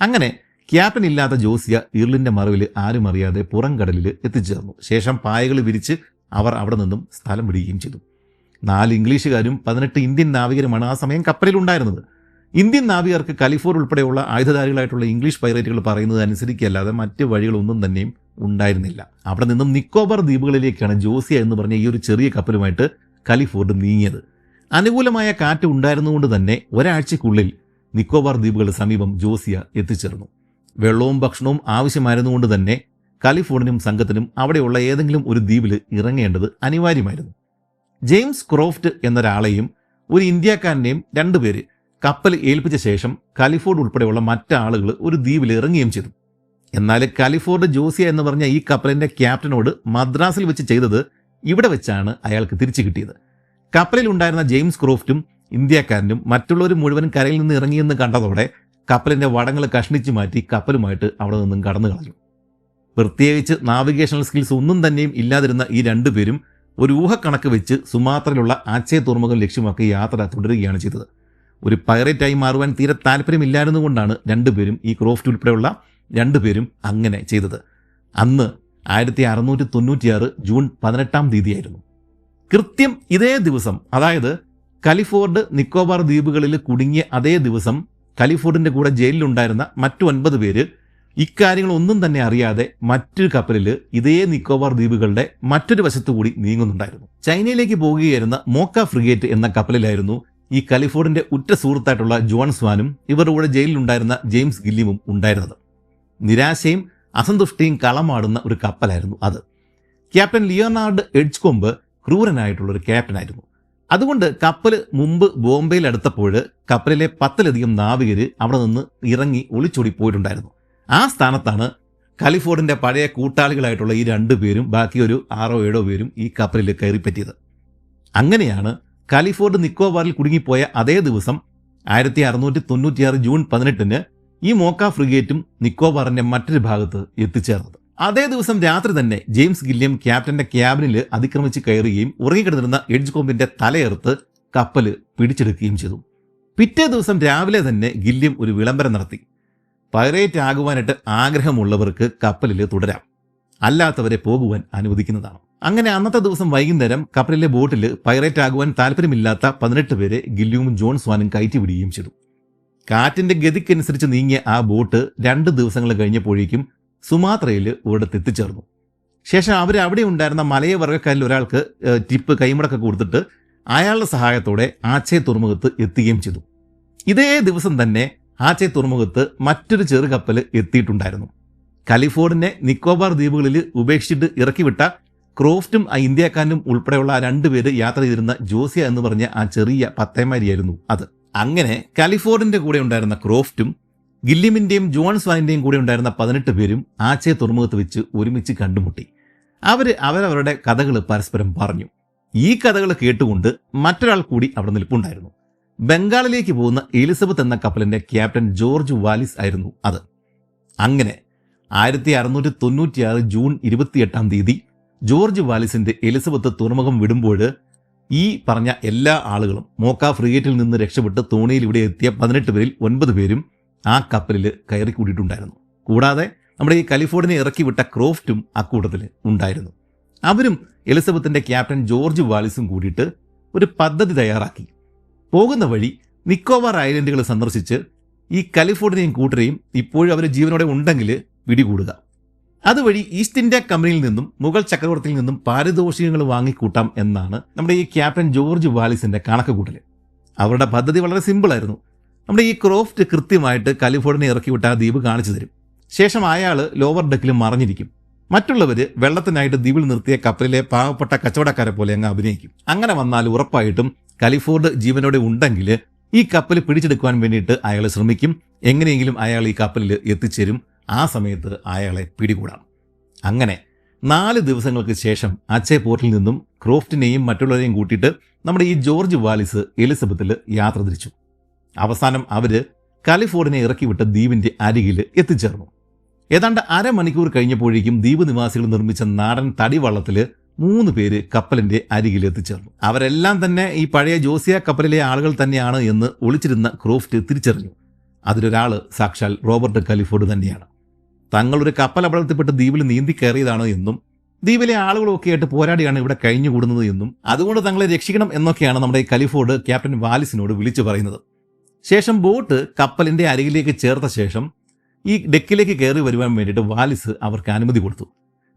അങ്ങനെ ക്യാപ്റ്റൻ ഇല്ലാത്ത ജോസിയ ഇർലിൻ്റെ മറവിൽ ആരും അറിയാതെ പുറം കടലിൽ എത്തിച്ചേർന്നു. ശേഷം പായകൾ വിരിച്ച് അവർ അവിടെ നിന്നും സ്ഥലം പിടിക്കുകയും ചെയ്തു. 4 ഇംഗ്ലീഷുകാരും 18 ഇന്ത്യൻ നാവികരുമാണ് ആ സമയം കപ്പലിലുണ്ടായിരുന്നത്. ഇന്ത്യൻ നാവികർക്ക് കലിഫോർഡ് ഉൾപ്പെടെയുള്ള ആയുധധാരികളായിട്ടുള്ള ഇംഗ്ലീഷ് പൈറേറ്റുകൾ പറയുന്നത് അനുസരിക്കല്ലാതെ മറ്റ് വഴികളൊന്നും തന്നെയും ഉണ്ടായിരുന്നില്ല. അവിടെ നിന്നും നിക്കോബാർ ദ്വീപുകളിലേക്കാണ് ജോസിയ എന്ന് പറഞ്ഞ ഈ ഒരു ചെറിയ കപ്പലുമായിട്ട് കലിഫോർഡ് നീങ്ങിയത്. അനുകൂലമായ കാറ്റ് ഉണ്ടായിരുന്നുകൊണ്ട് തന്നെ ഒരാഴ്ചക്കുള്ളിൽ നിക്കോബാർ ദ്വീപുകളുടെ സമീപം ജോസിയ എത്തിച്ചേർന്നു. വെള്ളവും ഭക്ഷണവും ആവശ്യമായിരുന്നുകൊണ്ട് തന്നെ കലിഫോർഡിനും സംഘത്തിനും അവിടെയുള്ള ഏതെങ്കിലും ഒരു ദ്വീപിൽ ഇറങ്ങേണ്ടത് അനിവാര്യമായിരുന്നു. ജെയിംസ് ക്രോഫ്റ്റ് എന്നൊരാളെയും ഒരു ഇന്ത്യക്കാരനെയും 2 പേര് കപ്പൽ ഏൽപ്പിച്ച ശേഷം കലിഫോർഡ് ഉൾപ്പെടെയുള്ള മറ്റാളുകൾ ഒരു ദ്വീപിൽ ഇറങ്ങുകയും ചെയ്തു. എന്നാൽ കലിഫോർഡ് ജോസിയ എന്ന് പറഞ്ഞ ഈ കപ്പലിന്റെ ക്യാപ്റ്റനോട് മദ്രാസിൽ വെച്ച് ചെയ്തത് ഇവിടെ വെച്ചാണ് അയാൾക്ക് തിരിച്ചു കിട്ടിയത്. കപ്പലിൽ ഉണ്ടായിരുന്ന ജെയിംസ് ക്രോഫ്റ്റും ഇന്ത്യക്കാരനും മറ്റുള്ളവർ മുഴുവൻ കരയിൽ നിന്ന് ഇറങ്ങിയെന്ന് കണ്ടതോടെ കപ്പലിന്റെ വടങ്ങൾ കഷ്ണിച്ചു മാറ്റി കപ്പലുമായിട്ട് അവിടെ നിന്നും കടന്നു കളഞ്ഞു. പ്രത്യേകിച്ച് നാവിഗേഷണൽ സ്കിൽസ് ഒന്നും തന്നെയും ഇല്ലാതിരുന്ന ഈ 2 പേരും ഒരു ഊഹക്കണക്ക് വെച്ച് സുമാത്രയിലുള്ള ആച്ചേ തുറമുഖം ലക്ഷ്യമാക്കി യാത്ര തുടരുകയാണ് ചെയ്തത്. ഒരു പൈറേറ്റായി മാറുവാൻ തീരെ താല്പര്യമില്ലായിരുന്നുകൊണ്ടാണ് 2 പേരും, ഈ ക്രോഫ്റ്റ് ഉൾപ്പെടെയുള്ള 2 പേരും അങ്ങനെ ചെയ്തത്. അന്ന് 1696 ജൂൺ 18 തീയതിയായിരുന്നു. കൃത്യം ഇതേ ദിവസം, അതായത് കലിഫോർഡ് നിക്കോബാർ ദ്വീപുകളിൽ കുടുങ്ങിയ അതേ ദിവസം കലിഫോർഡിന്റെ കൂടെ ജയിലിലുണ്ടായിരുന്ന മറ്റു 9 പേര് ഇക്കാര്യങ്ങളൊന്നും തന്നെ അറിയാതെ മറ്റൊരു കപ്പലിൽ ഇതേ നിക്കോബാർ ദ്വീപുകളുടെ മറ്റൊരു വശത്തുകൂടി നീങ്ങുന്നുണ്ടായിരുന്നു. ചൈനയിലേക്ക് പോകുകയായിരുന്ന മോക്ക ഫ്രിഗേറ്റ് എന്ന കപ്പലിലായിരുന്നു ഈ കലിഫോർഡിന്റെ ഉറ്റ സുഹൃത്തായിട്ടുള്ള ജോൺ സ്വാനും ഇവരുടെ കൂടെ ജയിലിലുണ്ടായിരുന്ന ജെയിംസ് ഗില്ലിമും ഉണ്ടായിരുന്നത്. നിരാശയും അസന്തുഷ്ടിയും കളമാടുന്ന ഒരു കപ്പലായിരുന്നു അത്. ക്യാപ്റ്റൻ ലിയോനാർഡ് എഡ്ജ്കൊമ്പ് ക്രൂരനായിട്ടുള്ളൊരു ക്യാപ്റ്റനായിരുന്നു. അതുകൊണ്ട് കപ്പൽ മുമ്പ് ബോംബെയിൽ അടുത്തപ്പോൾ കപ്പലിലെ 10ലധികം നാവികർ അവിടെ നിന്ന് ഇറങ്ങി ഒളിച്ചോടി പോയിട്ടുണ്ടായിരുന്നു. ആ സ്ഥാനത്താണ് കലിഫോർഡിന്റെ പഴയ കൂട്ടാളികളായിട്ടുള്ള ഈ 2 പേരും ബാക്കി ഒരു 6-7 പേരും ഈ കപ്പലിൽ കയറിപ്പറ്റിയത്. അങ്ങനെയാണ് കലിഫോർഡ് നിക്കോബാറിൽ കുടുങ്ങിപ്പോയ അതേ ദിവസം 1696 ജൂൺ 18 ഈ മോക്ക ഫ്രിഗേറ്റും നിക്കോബാറിന്റെ മറ്റൊരു ഭാഗത്ത് എത്തിച്ചേർന്നത്. അതേ ദിവസം രാത്രി തന്നെ ജെയിംസ് ഗില്യം ക്യാപ്റ്റന്റെ ക്യാബിനിൽ അതിക്രമിച്ച് കയറുകയും ഉറങ്ങിക്കിടന്നിരുന്ന എഡ്ജ്കൊമ്പിന്റെ തലയെറുത്ത് കപ്പൽ പിടിച്ചെടുക്കുകയും ചെയ്തു. പിറ്റേ ദിവസം രാവിലെ തന്നെ ഗില്യം ഒരു വിളംബരം നടത്തി. പൈറേറ്റ് ആകുവാനായിട്ട് ആഗ്രഹമുള്ളവർക്ക് കപ്പലിൽ തുടരാം, അല്ലാത്തവരെ പോകുവാൻ അനുവദിക്കുന്നതാണ്. അങ്ങനെ അന്നത്തെ ദിവസം വൈകുന്നേരം കപ്പലിലെ ബോട്ടിൽ പൈറേറ്റ് ആകുവാൻ താല്പര്യമില്ലാത്ത 18 പേരെ ഗില്യവും ജോൺ സ്വാനും കയറ്റി വിടുകയും ചെയ്തു. കാറ്റിന്റെ ഗതിക്കനുസരിച്ച് നീങ്ങിയ ആ ബോട്ട് 2 ദിവസങ്ങൾ കഴിഞ്ഞപ്പോഴേക്കും സുമാത്രയിൽ ഒരിടത്ത് എത്തിച്ചേർന്നു. ശേഷം അവർ അവിടെ ഉണ്ടായിരുന്ന മലയ വർഗ്ഗക്കാരിൽ ഒരാൾക്ക് ടിപ്പ് കൈമുടക്കം കൊടുത്തിട്ട് അയാളുടെ സഹായത്തോടെ ആച്ചേ തുറമുഖത്ത് എത്തുകയും ചെയ്തു. ഇതേ ദിവസം തന്നെ ആച്ചേ തുറമുഖത്ത് മറ്റൊരു ചെറുകപ്പൽ എത്തിയിട്ടുണ്ടായിരുന്നു. കലിഫോർഡിനെ നിക്കോബാർ ദ്വീപുകളിൽ ഉപേക്ഷിച്ചിട്ട് ഇറക്കിവിട്ട ക്രോഫ്റ്റും ആ ഇന്ത്യക്കാരനും ഉൾപ്പെടെയുള്ള 2 പേര് യാത്ര ചെയ്തിരുന്ന ജോസിയ എന്ന് പറഞ്ഞ ആ ചെറിയ പത്തേമാരിയായിരുന്നു അത്. അങ്ങനെ കലിഫോർഡിന്റെ കൂടെ ഉണ്ടായിരുന്ന ക്രോഫ്റ്റും ഗില്ലിമിന്റെയും ജോൺ സ്വാനിന്റെയും കൂടെ ഉണ്ടായിരുന്ന 18 പേരും ആച്ചെ തുറമുഖത്ത് വെച്ച് ഒരുമിച്ച് കണ്ടുമുട്ടി. അവരവരുടെ കഥകൾ പരസ്പരം പറഞ്ഞു. ഈ കഥകൾ കേട്ടുകൊണ്ട് മറ്റൊരാൾ കൂടി അവിടെ നിൽപ്പുണ്ടായിരുന്നു. ബംഗാളിലേക്ക് പോകുന്ന എലിസബത്ത് എന്ന കപ്പലിന്റെ ക്യാപ്റ്റൻ ജോർജ് വാലിസ് ആയിരുന്നു അത്. അങ്ങനെ 1696 ജൂൺ 28 ജോർജ് വാലിസിന്റെ എലിസബത്ത് തുറമുഖം വിടുമ്പോൾ ഈ പറഞ്ഞ എല്ലാ ആളുകളും മോക്ക ഫ്രിഗേറ്റിൽ നിന്ന് രക്ഷപ്പെട്ട് തോണിയിൽ ഇവിടെ എത്തിയ 18 പേരിൽ 9 പേരും ആ കപ്പലിൽ കയറി കൂടിയിട്ടുണ്ടായിരുന്നു. കൂടാതെ നമ്മുടെ ഈ കലിഫോർഡിനെ ഇറക്കി വിട്ട ക്രോഫ്റ്റും അക്കൂട്ടത്തിൽ ഉണ്ടായിരുന്നു. അവരും എലിസബത്തിന്റെ ക്യാപ്റ്റൻ ജോർജ് വാലിസും കൂടിയിട്ട് ഒരു പദ്ധതി തയ്യാറാക്കി. പോകുന്ന വഴി നിക്കോബാർ ഐലൻഡുകൾ സന്ദർശിച്ച് ഈ കലിഫോർഡിനെയും കൂട്ടരെയും ഇപ്പോഴും അവർ ജീവനോടെ ഉണ്ടെങ്കിൽ പിടികൂടുക. അതുവഴി ഈസ്റ്റ് ഇന്ത്യ കമ്പനിയിൽ നിന്നും മുഗൾ ചക്രവർത്തിയിൽ നിന്നും പാരിതോഷികങ്ങൾ വാങ്ങിക്കൂട്ടാം എന്നാണ് നമ്മുടെ ഈ ക്യാപ്റ്റൻ ജോർജ് വാലിസിന്റെ കണക്കുകൂട്ടൽ. അവരുടെ പദ്ധതി വളരെ സിമ്പിളായിരുന്നു. നമ്മുടെ ഈ ക്രോഫ്റ്റ് കൃത്യമായിട്ട് കലിഫോർഡിനെ ഇറക്കി വിട്ട ആ ദ്വീപ് കാണിച്ചു തരും. ശേഷം അയാൾ ലോവർ ഡെക്കിൽ മറഞ്ഞിരിക്കും. മറ്റുള്ളവർ വെള്ളത്തിനായിട്ട് ദ്വീപിൽ നിർത്തിയ കപ്പലിലെ പാവപ്പെട്ട കച്ചവടക്കാരെ പോലെ അങ്ങ് അഭിനയിക്കും. അങ്ങനെ വന്നാൽ ഉറപ്പായിട്ടും കലിഫോർഡ് ജീവനോടെ ഉണ്ടെങ്കിൽ ഈ കപ്പൽ പിടിച്ചെടുക്കുവാൻ വേണ്ടിയിട്ട് അയാൾ ശ്രമിക്കും. എങ്ങനെയെങ്കിലും അയാൾ ഈ കപ്പലിൽ എത്തിച്ചേരും. ആ സമയത്ത് അയാളെ പിടികൂടാം. അങ്ങനെ 4 ദിവസങ്ങൾക്ക് ശേഷം അച്ചേ പോർട്ടിൽ നിന്നും ക്രോഫ്റ്റിനെയും മറ്റുള്ളവരെയും കൂട്ടിയിട്ട് നമ്മുടെ ഈ ജോർജ് വാലിസ് എലിസബത്തിൽ യാത്ര തിരിച്ചു. അവസാനം അവര് കലിഫോർഡിനെ ഇറക്കി വിട്ട ദ്വീപിന്റെ അരികിൽ എത്തിച്ചേർന്നു. ഏതാണ്ട് അരമണിക്കൂർ കഴിഞ്ഞപ്പോഴേക്കും ദ്വീപ് നിവാസികൾ നിർമ്മിച്ച നാടൻ തടിവള്ളത്തിൽ 3 പേര് കപ്പലിന്റെ അരികിൽ എത്തിച്ചേർന്നു. അവരെല്ലാം തന്നെ ഈ പഴയ ജോസിയ കപ്പലിലെ ആളുകൾ തന്നെയാണ് എന്ന് ഒളിച്ചിരുന്ന ക്രോഫ്റ്റ് തിരിച്ചറിഞ്ഞു. അതിലൊരാള് സാക്ഷാൽ റോബർട്ട് കലിഫോർഡ് തന്നെയാണ്. തങ്ങളൊരു കപ്പൽ അപകടത്തിൽപ്പെട്ട് ദ്വീപിൽ നീന്തി കയറിയതാണ് എന്നും ദ്വീപിലെ ആളുകളൊക്കെ ആയിട്ട് പോരാടിയാണ് ഇവിടെ കഴിഞ്ഞുകൂടുന്നത് എന്നും അതുകൊണ്ട് തങ്ങളെ രക്ഷിക്കണം എന്നൊക്കെയാണ് നമ്മുടെ ഈ കലിഫോർഡ് ക്യാപ്റ്റൻ വാലിസിനോട് വിളിച്ചു പറയുന്നത്. ശേഷം ബോട്ട് കപ്പലിന്റെ അരികിലേക്ക് ചേർത്ത ശേഷം ഈ ഡെക്കിലേക്ക് കയറി വരുവാൻ വേണ്ടിയിട്ട് വാലിസ് അവർക്ക് അനുമതി കൊടുത്തു.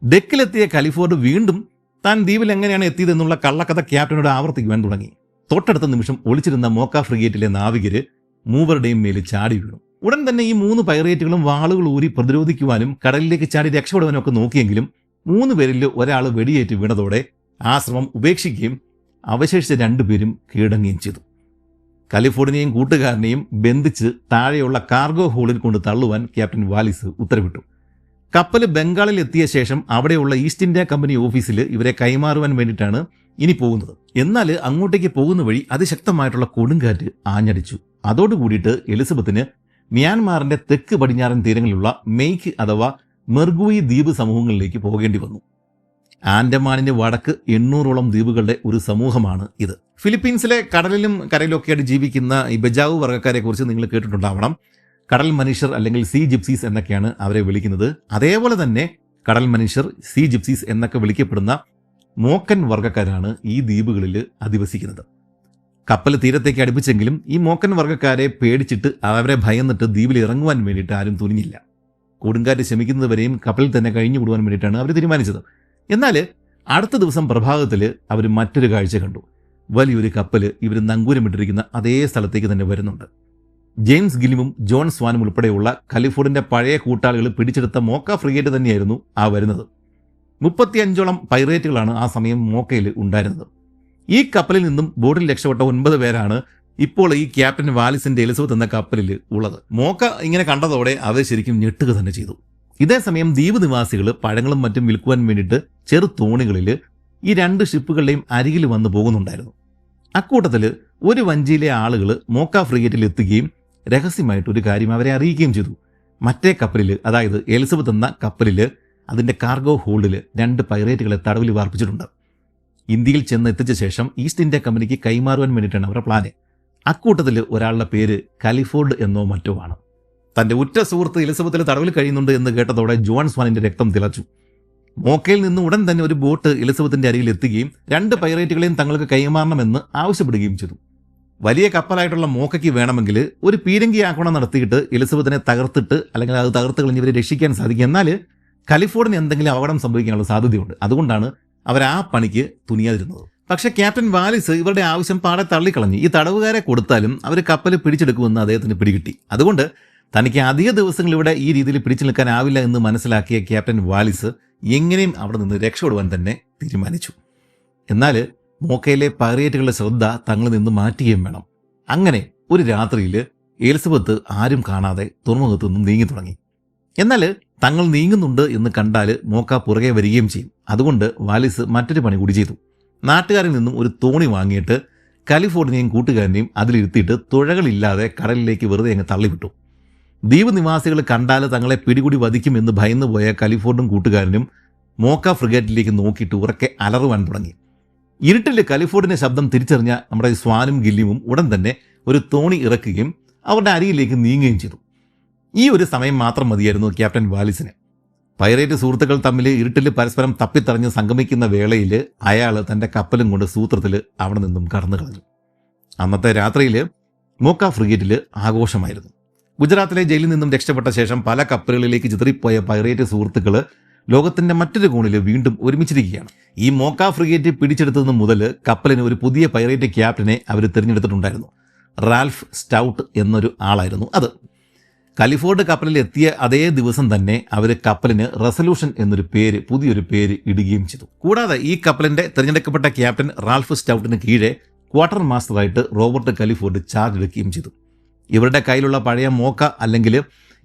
ഡെക്കിലെത്തിയ കലിഫോർഡ് വീണ്ടും താൻ ദ്വീപിൽ എങ്ങനെയാണ് എത്തിയതെന്നുള്ള കള്ളക്കഥ ക്യാപ്റ്റനോട് ആവർത്തിക്കുവാൻ തുടങ്ങി. തൊട്ടടുത്ത നിമിഷം ഒളിച്ചിരുന്ന മോക്ക ഫ്രിഗേറ്റിലെ നാവികര് മൂവരുടെയും മേലിൽ ചാടി വീണു. ഉടൻ തന്നെ ഈ 3 പൈറേറ്റുകളും വാളുകൾ ഊരി പ്രതിരോധിക്കുവാനും കടലിലേക്ക് ചാടി രക്ഷപ്പെടുവാനും ഒക്കെ നോക്കിയെങ്കിലും 3 പേരിൽ ഒരാൾ വെടിയേറ്റ് വീണതോടെ ആ ശ്രമം ഉപേക്ഷിക്കുകയും അവശേഷിച്ച 2 പേരും കീഴടങ്ങുകയും ചെയ്തു. കലിഫോർഡിനെയും കൂട്ടുകാരനെയും ബന്ധിച്ച് താഴെയുള്ള കാർഗോ ഹോളിൽ കൊണ്ട് തള്ളുവാൻ ക്യാപ്റ്റൻ വാലിസ് ഉത്തരവിട്ടു. കപ്പൽ ബംഗാളിൽ എത്തിയ ശേഷം അവിടെയുള്ള ഈസ്റ്റ് ഇന്ത്യ കമ്പനി ഓഫീസിൽ ഇവരെ കൈമാറുവാൻ വേണ്ടിയിട്ടാണ് ഇനി പോകുന്നത്. എന്നാൽ അങ്ങോട്ടേക്ക് പോകുന്ന വഴി അതിശക്തമായിട്ടുള്ള കൊടുങ്കാറ്റ് ആഞ്ഞടിച്ചു. അതോടുകൂടിയിട്ട് എലിസബത്തിന് മ്യാൻമാറിന്റെ തെക്ക് പടിഞ്ഞാറൻ തീരങ്ങളിലുള്ള മെയ്ക്ക് അഥവാ മെർഗൂയി ദ്വീപ് സമൂഹങ്ങളിലേക്ക് പോകേണ്ടി വന്നു. ആൻഡമാനിന് വടക്ക് 800ഓളം ദ്വീപുകളുടെ ഒരു സമൂഹമാണ് ഇത്. ഫിലിപ്പീൻസിലെ കടലിലും കരയിലൊക്കെയായിട്ട് ജീവിക്കുന്ന ഈ ബജാവു വർഗ്ഗക്കാരെ കുറിച്ച് നിങ്ങൾ കേട്ടിട്ടുണ്ടാവണം. കടൽ മനുഷ്യർ അല്ലെങ്കിൽ സീ ജിപ്സീസ് എന്നൊക്കെയാണ് അവരെ വിളിക്കുന്നത്. അതേപോലെ തന്നെ കടൽ മനുഷ്യർ, സീ ജിപ്സീസ് എന്നൊക്കെ വിളിക്കപ്പെടുന്ന മോക്കൻ വർഗ്ഗക്കാരാണ് ഈ ദ്വീപുകളിൽ അധിവസിക്കുന്നത്. കപ്പൽ തീരത്തേക്ക് അടുപ്പിച്ചെങ്കിലും ഈ മോക്കൻ വർഗ്ഗക്കാരെ പേടിച്ചിട്ട് അവരെ ഭയന്നിട്ട് ദ്വീപിൽ ഇറങ്ങുവാൻ വേണ്ടിയിട്ട് ആരും തുനിഞ്ഞില്ല. കൊടുങ്കാറ്റ് ശമിക്കുന്നത് വരെയും കപ്പലിൽ തന്നെ കഴിഞ്ഞുകൂടുവാൻ വേണ്ടിയിട്ടാണ് അവർ തീരുമാനിച്ചത്. എന്നാൽ അടുത്ത ദിവസം പ്രഭാതത്തിൽ അവർ മറ്റൊരു കാഴ്ച കണ്ടു. വലിയൊരു കപ്പൽ ഇവർ നങ്കൂരമിട്ടിരിക്കുന്ന അതേ സ്ഥലത്തേക്ക് തന്നെ വരുന്നുണ്ട്. ജെയിംസ് ഗില്ലിമും ജോൺ സ്വാനും ഉൾപ്പെടെയുള്ള കലിഫോർഡിന്റെ പഴയ കൂട്ടാളികൾ പിടിച്ചെടുത്ത മോക്ക ഫ്രിഗേറ്റ് തന്നെയായിരുന്നു ആ വരുന്നത്. 35ഓളം പൈറേറ്റുകളാണ് ആ സമയം മോക്കയിൽ ഉണ്ടായിരുന്നത്. ഈ കപ്പലിൽ നിന്നും ബോട്ടിൽ രക്ഷപ്പെട്ട 9 പേരാണ് ഇപ്പോൾ ഈ ക്യാപ്റ്റൻ വാലിസിന്റെ എലിസബത്ത് എന്ന കപ്പലിൽ ഉള്ളത്. മോക്ക ഇങ്ങനെ കണ്ടതോടെ അവർ ശരിക്കും ഞെട്ടുക തന്നെ ചെയ്തു. ഇതേസമയം ദ്വീപ് നിവാസികൾ പഴങ്ങളും മറ്റും വിൽക്കുവാൻ വേണ്ടിയിട്ട് ചെറു തോണികളിൽ ഈ 2 ഷിപ്പുകളുടെയും അരികിൽ വന്നു പോകുന്നുണ്ടായിരുന്നു. അക്കൂട്ടത്തിൽ ഒരു വഞ്ചിയിലെ ആളുകൾ മോക്ക ഫ്രിഗേറ്റിൽ എത്തുകയും രഹസ്യമായിട്ട് ഒരു കാര്യം അവരെ അറിയിക്കുകയും ചെയ്തു. മറ്റേ കപ്പലിൽ, അതായത് എലിസബത്ത് എന്ന കപ്പലിൽ അതിൻ്റെ കാർഗോ ഹോൾഡിൽ 2 പൈറേറ്റുകളെ തടവിൽ പാർപ്പിച്ചിട്ടുണ്ട്. ഇന്ത്യയിൽ ചെന്ന് എത്തിച്ച ശേഷം ഈസ്റ്റ് ഇന്ത്യ കമ്പനിക്ക് കൈമാറുവാൻ വേണ്ടിയിട്ടാണ് അവരുടെ പ്ലാന്. അക്കൂട്ടത്തിൽ ഒരാളുടെ പേര് കലിഫോർഡ് എന്നോ മറ്റോ ആണ്. തൻ്റെ ഉറ്റ സുഹൃത്ത് എലിസബത്തിൽ തടവിൽ കഴിയുന്നുണ്ട് എന്ന് കേട്ടതോടെ ജോൺ സ്വാനിന്റെ രക്തം തിളച്ചു. മോക്കയിൽ നിന്ന് ഉടൻ തന്നെ ഒരു ബോട്ട് എലിസബത്തിന്റെ അരികിൽ എത്തുകയും 2 പൈറേറ്റുകളെയും തങ്ങൾക്ക് കൈമാറണമെന്ന് ആവശ്യപ്പെടുകയും ചെയ്തു. വലിയ കപ്പലായിട്ടുള്ള മോക്കയ്ക്ക് വേണമെങ്കിൽ ഒരു പീരങ്കി ആക്രമണം നടത്തിയിട്ട് എലിസബത്തിനെ തകർത്തിട്ട് അല്ലെങ്കിൽ അത് തകർത്ത് കളഞ്ഞവരെ രക്ഷിക്കാൻ സാധിക്കും. എന്നാൽ കലിഫോർഡിന് എന്തെങ്കിലും അപകടം സംഭവിക്കാനുള്ള സാധ്യതയുണ്ട്. അതുകൊണ്ടാണ് അവർ ആ പണിക്ക് തുനിയാതിരുന്നത്. പക്ഷേ ക്യാപ്റ്റൻ വാലിസ് ഇവരുടെ ആവശ്യം പാടെ തള്ളിക്കളഞ്ഞു. ഈ തടവുകാരെ കൊടുത്താലും അവർ കപ്പൽ പിടിച്ചെടുക്കുമെന്ന് അദ്ദേഹത്തിന് പിടികിട്ടി. അതുകൊണ്ട് തനിക്ക് അധിക ദിവസങ്ങൾ ഇവിടെ ഈ രീതിയിൽ പിടിച്ചു നിൽക്കാനാവില്ല എന്ന് മനസ്സിലാക്കിയ ക്യാപ്റ്റൻ വാലിസ് എങ്ങനെയും അവിടെ നിന്ന് രക്ഷപ്പെടുവാൻ തന്നെ തീരുമാനിച്ചു. എന്നാൽ മോക്കയിലെ പൈറേറ്റുകളുടെ ശ്രദ്ധ തങ്ങളിൽ നിന്ന് മാറ്റുകയും വേണം. അങ്ങനെ ഒരു രാത്രിയിൽ എലിസബത്ത് ആരും കാണാതെ തുറമുഖത്തു നിന്നും നീങ്ങി തുടങ്ങി. എന്നാൽ തങ്ങൾ നീങ്ങുന്നുണ്ട് എന്ന് കണ്ടാൽ മോക്ക പുറകെ വരികയും ചെയ്യും. അതുകൊണ്ട് വാലിസ് മറ്റൊരു പണി കൂടി ചെയ്തു. നാട്ടുകാരിൽ നിന്നും ഒരു തോണി വാങ്ങിയിട്ട് കലിഫോർഡിനെയും കൂട്ടുകാരനെയും അതിലിരുത്തിയിട്ട് തുഴകളില്ലാതെ കടലിലേക്ക് വെറുതെ അങ്ങ് തള്ളിവിട്ടു. ദ്വീപ് നിവാസികൾ കണ്ടാൽ തങ്ങളെ പിടികൂടി വധിക്കുമെന്ന് ഭയന്നു പോയ കലിഫോർഡും കൂട്ടുകാരനും മോക്ക ഫ്രിഗേറ്റിലേക്ക് നോക്കിയിട്ട് ഉറക്കെ അലറുവാൻ തുടങ്ങി. ഇരുട്ടിൽ കലിഫോർഡിന്റെ ശബ്ദം തിരിച്ചറിഞ്ഞ നമ്മുടെ സ്വാനും ഗില്ലിയും ഉടൻ തന്നെ ഒരു തോണി ഇറക്കുകയും അവരുടെ അരിയിലേക്ക് നീങ്ങുകയും ചെയ്തു. ഈ ഒരു സമയം മാത്രം മതിയായിരുന്നു ക്യാപ്റ്റൻ വാലിസിന്. പൈറേറ്റ് സുഹൃത്തുക്കൾ തമ്മിൽ ഇരുട്ടിൽ പരസ്പരം തപ്പിത്തറിഞ്ഞ് സംഗമിക്കുന്ന വേളയിൽ അയാൾ തൻ്റെ കപ്പലും കൊണ്ട് സൂത്രത്തിൽ അവിടെ നിന്നും കടന്നു കളഞ്ഞു. അന്നത്തെ രാത്രിയിൽ മോക്ക ഫ്രിഗേറ്റിൽ ആഘോഷമായിരുന്നു. ഗുജറാത്തിലെ ജയിലിൽ നിന്നും രക്ഷപ്പെട്ട ശേഷം പല കപ്പലുകളിലേക്ക് ചിതറിപ്പോയ പൈറേറ്റ് സുഹൃത്തുക്കൾ ലോകത്തിന്റെ മറ്റൊരു കോണിൽ വീണ്ടും ഒരുമിച്ചിരിക്കുകയാണ്. ഈ മോക്ക ഫ്രിഗേറ്റ് പിടിച്ചെടുത്തത് മുതൽ കപ്പലിന് ഒരു പുതിയ പൈറേറ്റ് ക്യാപ്റ്റനെ അവർ തിരഞ്ഞെടുത്തിട്ടുണ്ടായിരുന്നു. റാൽഫ് സ്റ്റൗട്ട് എന്നൊരു ആളായിരുന്നു അത്. കലിഫോർഡ് കപ്പലിൽ എത്തിയ അതേ ദിവസം തന്നെ അവർ കപ്പലിന് റെസല്യൂഷൻ എന്നൊരു പുതിയൊരു പേര് ഇടുകയും ചെയ്തു. കൂടാതെ ഈ കപ്പലിന്റെ തിരഞ്ഞെടുക്കപ്പെട്ട ക്യാപ്റ്റൻ റാൽഫ് സ്റ്റൗട്ടിന് കീഴെ ക്വാർട്ടർ മാസ്റ്ററായിട്ട് റോബർട്ട് കലിഫോർഡ് ചാർജ് എടുക്കുകയും ചെയ്തു. ഇവരുടെ കയ്യിലുള്ള പഴയ മോക്ക അല്ലെങ്കിൽ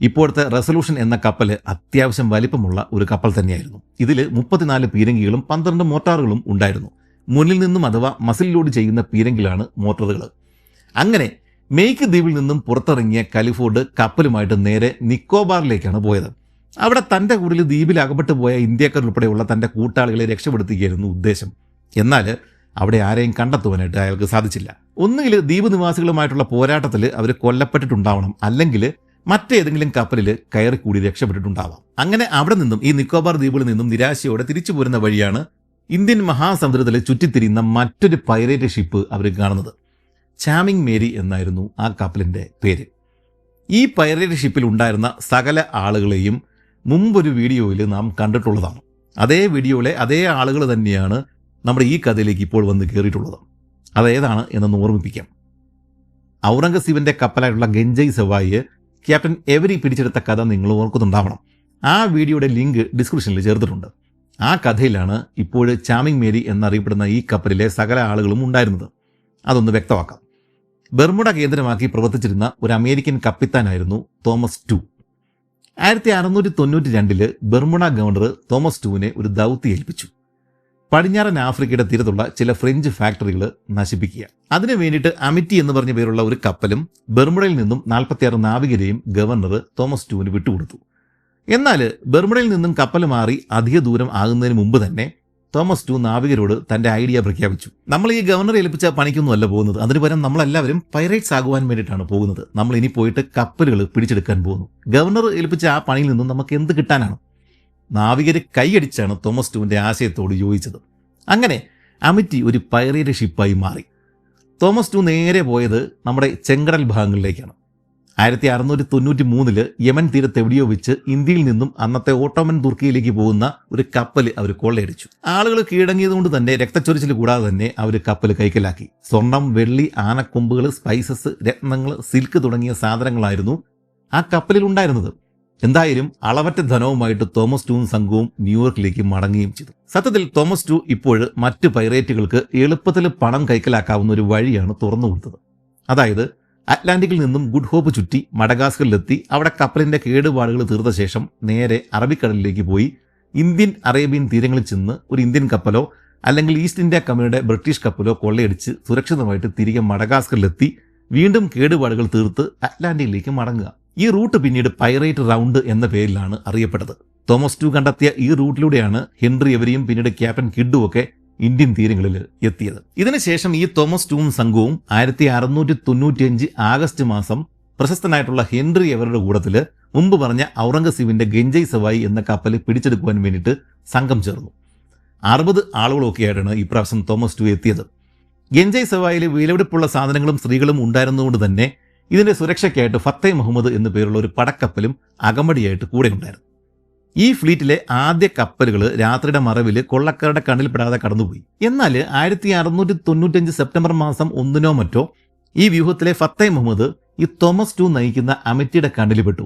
ഇപ്പോഴത്തെ റെസല്യൂഷൻ എന്ന കപ്പൽ അത്യാവശ്യം വലിപ്പമുള്ള ഒരു കപ്പൽ തന്നെയായിരുന്നു. ഇതിൽ 34 പീരങ്കികളും 12 മോട്ടാറുകളും ഉണ്ടായിരുന്നു. മുന്നിൽ നിന്നും അഥവാ മസിൽ ലോഡ് ചെയ്യുന്ന പീരങ്കിലാണ് മോട്ടോറുകൾ. അങ്ങനെ മെയ്ക്ക് ദ്വീപിൽ നിന്നും പുറത്തിറങ്ങിയ കലിഫോർഡ് കപ്പലുമായിട്ട് നേരെ നിക്കോബാറിലേക്കാണ് പോയത്. അവിടെ തൻ്റെ കൂടുതൽ ദ്വീപിൽ അകപ്പെട്ടു പോയ ഇന്ത്യക്കാരുൾപ്പെടെയുള്ള തൻ്റെ കൂട്ടാളികളെ രക്ഷപ്പെടുത്തുകയായിരുന്നു ഉദ്ദേശം. എന്നാൽ അവിടെ ആരെയും കണ്ടെത്തുവാനായിട്ട് അയാൾക്ക് സാധിച്ചില്ല. ഒന്നുകിൽ ദ്വീപ് നിവാസികളുമായിട്ടുള്ള പോരാട്ടത്തിൽ അവർ കൊല്ലപ്പെട്ടിട്ടുണ്ടാവണം, അല്ലെങ്കിൽ മറ്റേതെങ്കിലും കപ്പലിൽ കയറിക്കൂടി രക്ഷപ്പെട്ടിട്ടുണ്ടാവാം. അങ്ങനെ അവിടെ നിന്നും ഈ നിക്കോബാർ ദ്വീപുകളിൽ നിന്നും നിരാശയോടെ തിരിച്ചു പോരുന്ന വഴിയാണ് ഇന്ത്യൻ മഹാസമുദ്രത്തിൽ ചുറ്റിത്തിരിയുന്ന മറ്റൊരു പൈറേറ്റ് ഷിപ്പ് അവർ കാണുന്നത്. ചാമിങ് മേരി എന്നായിരുന്നു ആ കപ്പലിൻ്റെ പേര്. ഈ പൈറേറ്റ് ഷിപ്പിൽ ഉണ്ടായിരുന്ന സകല ആളുകളെയും മുമ്പൊരു വീഡിയോയിൽ നാം കണ്ടിട്ടുള്ളതാണ്. അതേ വീഡിയോയിലെ അതേ ആളുകൾ തന്നെയാണ് നമ്മുടെ ഈ കഥയിലേക്ക് ഇപ്പോൾ വന്ന് കയറിയിട്ടുള്ളത്. അതേതാണ് എന്നൊന്ന് ഓർമ്മിപ്പിക്കാം. ഔറംഗസീബിൻ്റെ കപ്പലായിട്ടുള്ള ഗഞ്ചൈ സവായി ക്യാപ്റ്റൻ എവരി പിടിച്ചെടുത്ത കഥ നിങ്ങൾ ഓർക്കുന്നുണ്ടാവണം. ആ വീഡിയോയുടെ ലിങ്ക് ഡിസ്ക്രിപ്ഷനിൽ ചേർത്തിട്ടുണ്ട്. ആ കഥയിലാണ് ഇപ്പോൾ ചാമിങ് മേരി എന്നറിയപ്പെടുന്ന ഈ കപ്പലിലെ സകല ആളുകളും ഉണ്ടായിരുന്നത്. അതൊന്ന് വ്യക്തമാക്കാം. ബെർമുഡ കേന്ദ്രമാക്കി പ്രവർത്തിച്ചിരുന്ന ഒരു അമേരിക്കൻ കപ്പിത്താനായിരുന്നു Thomas Tew. 1692 Bermuda governor Thomas ടുവിനെ ഒരു ദൗത്യം ഏൽപ്പിച്ചു. പടിഞ്ഞാറൻ ആഫ്രിക്കയുടെ തീരത്തുള്ള ചില ഫ്രഞ്ച് ഫാക്ടറികൾ നശിപ്പിക്കുക. അതിനു വേണ്ടിയിട്ട് അമിറ്റി എന്ന് പറഞ്ഞ പേരുള്ള ഒരു കപ്പലും ബെർമുഡയിൽ നിന്നും 46 നാവികരെയും ഗവർണർ തോമസ് ടുവിന് വിട്ടുകൊടുത്തു. എന്നാൽ ബെർമുഡയിൽ നിന്നും കപ്പൽ മാറി അധിക ദൂരം ആകുന്നതിന് മുമ്പ് തന്നെ തോമസ് ടു നാവികരോട് തൻ്റെ ഐഡിയ പ്രഖ്യാപിച്ചു. നമ്മൾ ഈ ഗവർണറെ ഏൽപ്പിച്ച പണിക്കൊന്നുമല്ല പോകുന്നത്, അതിനു പകരം നമ്മളെല്ലാവരും പൈറേറ്റ്സ് ആകുവാൻ വേണ്ടിയിട്ടാണ് പോകുന്നത്. നമ്മൾ ഇനി പോയിട്ട് കപ്പലുകൾ പിടിച്ചെടുക്കാൻ പോകുന്നു. ഗവർണർ ഏൽപ്പിച്ച ആ പണിയിൽ നിന്നും നമുക്ക് എന്ത് കിട്ടാനാണ്? നാവികർ കൈയടിച്ചാണ് തോമസ് ടുവിൻ്റെ ആശയത്തോട് യോജിച്ചത്. അങ്ങനെ അമിറ്റി ഒരു പൈറേറ്റ് ഷിപ്പായി മാറി. തോമസ് ടു നേരെ പോയത് നമ്മുടെ ചെങ്കടൽ ഭാഗങ്ങളിലേക്കാണ്. 1693 യമൻ തീരത്ത് എവിടെയോ വെച്ച് ഇന്ത്യയിൽ നിന്നും അന്നത്തെ ഓട്ടോമൻ തുർക്കിയിലേക്ക് പോകുന്ന ഒരു കപ്പൽ അവർ കൊള്ളയടിച്ചു. ആളുകൾ കീഴടങ്ങിയതുകൊണ്ട് തന്നെ രക്തച്ചൊരിച്ചിൽ കൂടാതെ തന്നെ അവർ കപ്പൽ കൈക്കലാക്കി. സ്വർണം, വെള്ളി, ആനക്കൊമ്പുകൾ, സ്പൈസസ്, രത്നങ്ങൾ, സിൽക്ക് തുടങ്ങിയ സാധനങ്ങളായിരുന്നു ആ കപ്പലിൽ ഉണ്ടായിരുന്നത്. എന്തായാലും അളവറ്റ ധനവുമായിട്ട് തോമസ് ടുവും സംഘവും ന്യൂയോർക്കിലേക്ക് മടങ്ങുകയും ചെയ്തു. സത്യത്തിൽ തോമസ് ടു ഇപ്പോൾ മറ്റ് പൈറേറ്റുകൾക്ക് എളുപ്പത്തിൽ പണം കൈക്കലാക്കാവുന്ന ഒരു വഴിയാണ് തുറന്നു കൊടുത്തത്. അതായത് അറ്റ്ലാന്റിക്കിൽ നിന്നും ഗുഡ് ഹോപ്പ് ചുറ്റി മഡഗാസ്കറിലെത്തി അവിടെ കപ്പലിന്റെ കേടുപാടുകൾ തീർത്ത ശേഷം നേരെ അറബിക്കടലിലേക്ക് പോയി ഇന്ത്യൻ അറേബ്യൻ തീരങ്ങളിൽ ചെന്ന് ഒരു ഇന്ത്യൻ കപ്പലോ അല്ലെങ്കിൽ ഈസ്റ്റ് ഇന്ത്യ കമ്പനിയുടെ ബ്രിട്ടീഷ് കപ്പലോ കൊള്ളയടിച്ച് സുരക്ഷിതമായിട്ട് തിരികെ മഡഗാസ്കറിലെത്തി വീണ്ടും കേടുപാടുകൾ തീർത്ത് അറ്റ്ലാന്റിക്കിലേക്ക് മടങ്ങുക. ഈ റൂട്ട് പിന്നീട് പൈറേറ്റ് റൗണ്ട് എന്ന പേരിലാണ് അറിയപ്പെട്ടത്. തോമസ് ടു കണ്ടെത്തിയ ഈ റൂട്ടിലൂടെയാണ് ഹെൻറി എവരിയും പിന്നീട് ക്യാപ്റ്റൻ കിഡും ഒക്കെ ഇന്ത്യൻ തീരങ്ങളിൽ എത്തിയത്. ഇതിനുശേഷം ഈ തോമസ് ടുവും സംഘവും 1695 ആഗസ്റ്റ് മാസം പ്രശസ്തനായിട്ടുള്ള ഹെൻറി എവരുടെ കൂട്ടത്തിൽ മുമ്പ് പറഞ്ഞ ഔറംഗസീബിന്റെ ഗഞ്ചൈ സവായി എന്ന കപ്പൽ പിടിച്ചെടുക്കുവാൻ വേണ്ടിയിട്ട് സംഘം ചേർന്നു. 60 ആളുകളൊക്കെ ആയിട്ടാണ് ഇപ്രാവശ്യം തോമസ് ടു എത്തിയത്. ഗഞ്ചൈ സവായിൽ വിലപിടിപ്പുള്ള സാധനങ്ങളും സ്ത്രീകളും ഉണ്ടായിരുന്നതുകൊണ്ട് തന്നെ ഇതിന്റെ സുരക്ഷയ്ക്കായിട്ട് ഫത്തേ മുഹമ്മദ് എന്നു പേരുള്ള ഒരു പടക്കപ്പലും അകമ്പടിയായിട്ട് കൂടെ ഉണ്ടായിരുന്നു. ഈ ഫ്ലീറ്റിലെ ആദ്യ കപ്പലുകൾ രാത്രിയുടെ മറവിൽ കൊള്ളക്കാരുടെ കണ്ണിൽപ്പെടാതെ കടന്നുപോയി. എന്നാൽ 1695 സെപ്റ്റംബർ മാസം 1 മറ്റോ ഈ വ്യൂഹത്തിലെ ഫത്തേ മുഹമ്മദ് ഈ തോമസ് ടു നയിക്കുന്ന അമിറ്റിയുടെ കണ്ണിൽപ്പെട്ടു.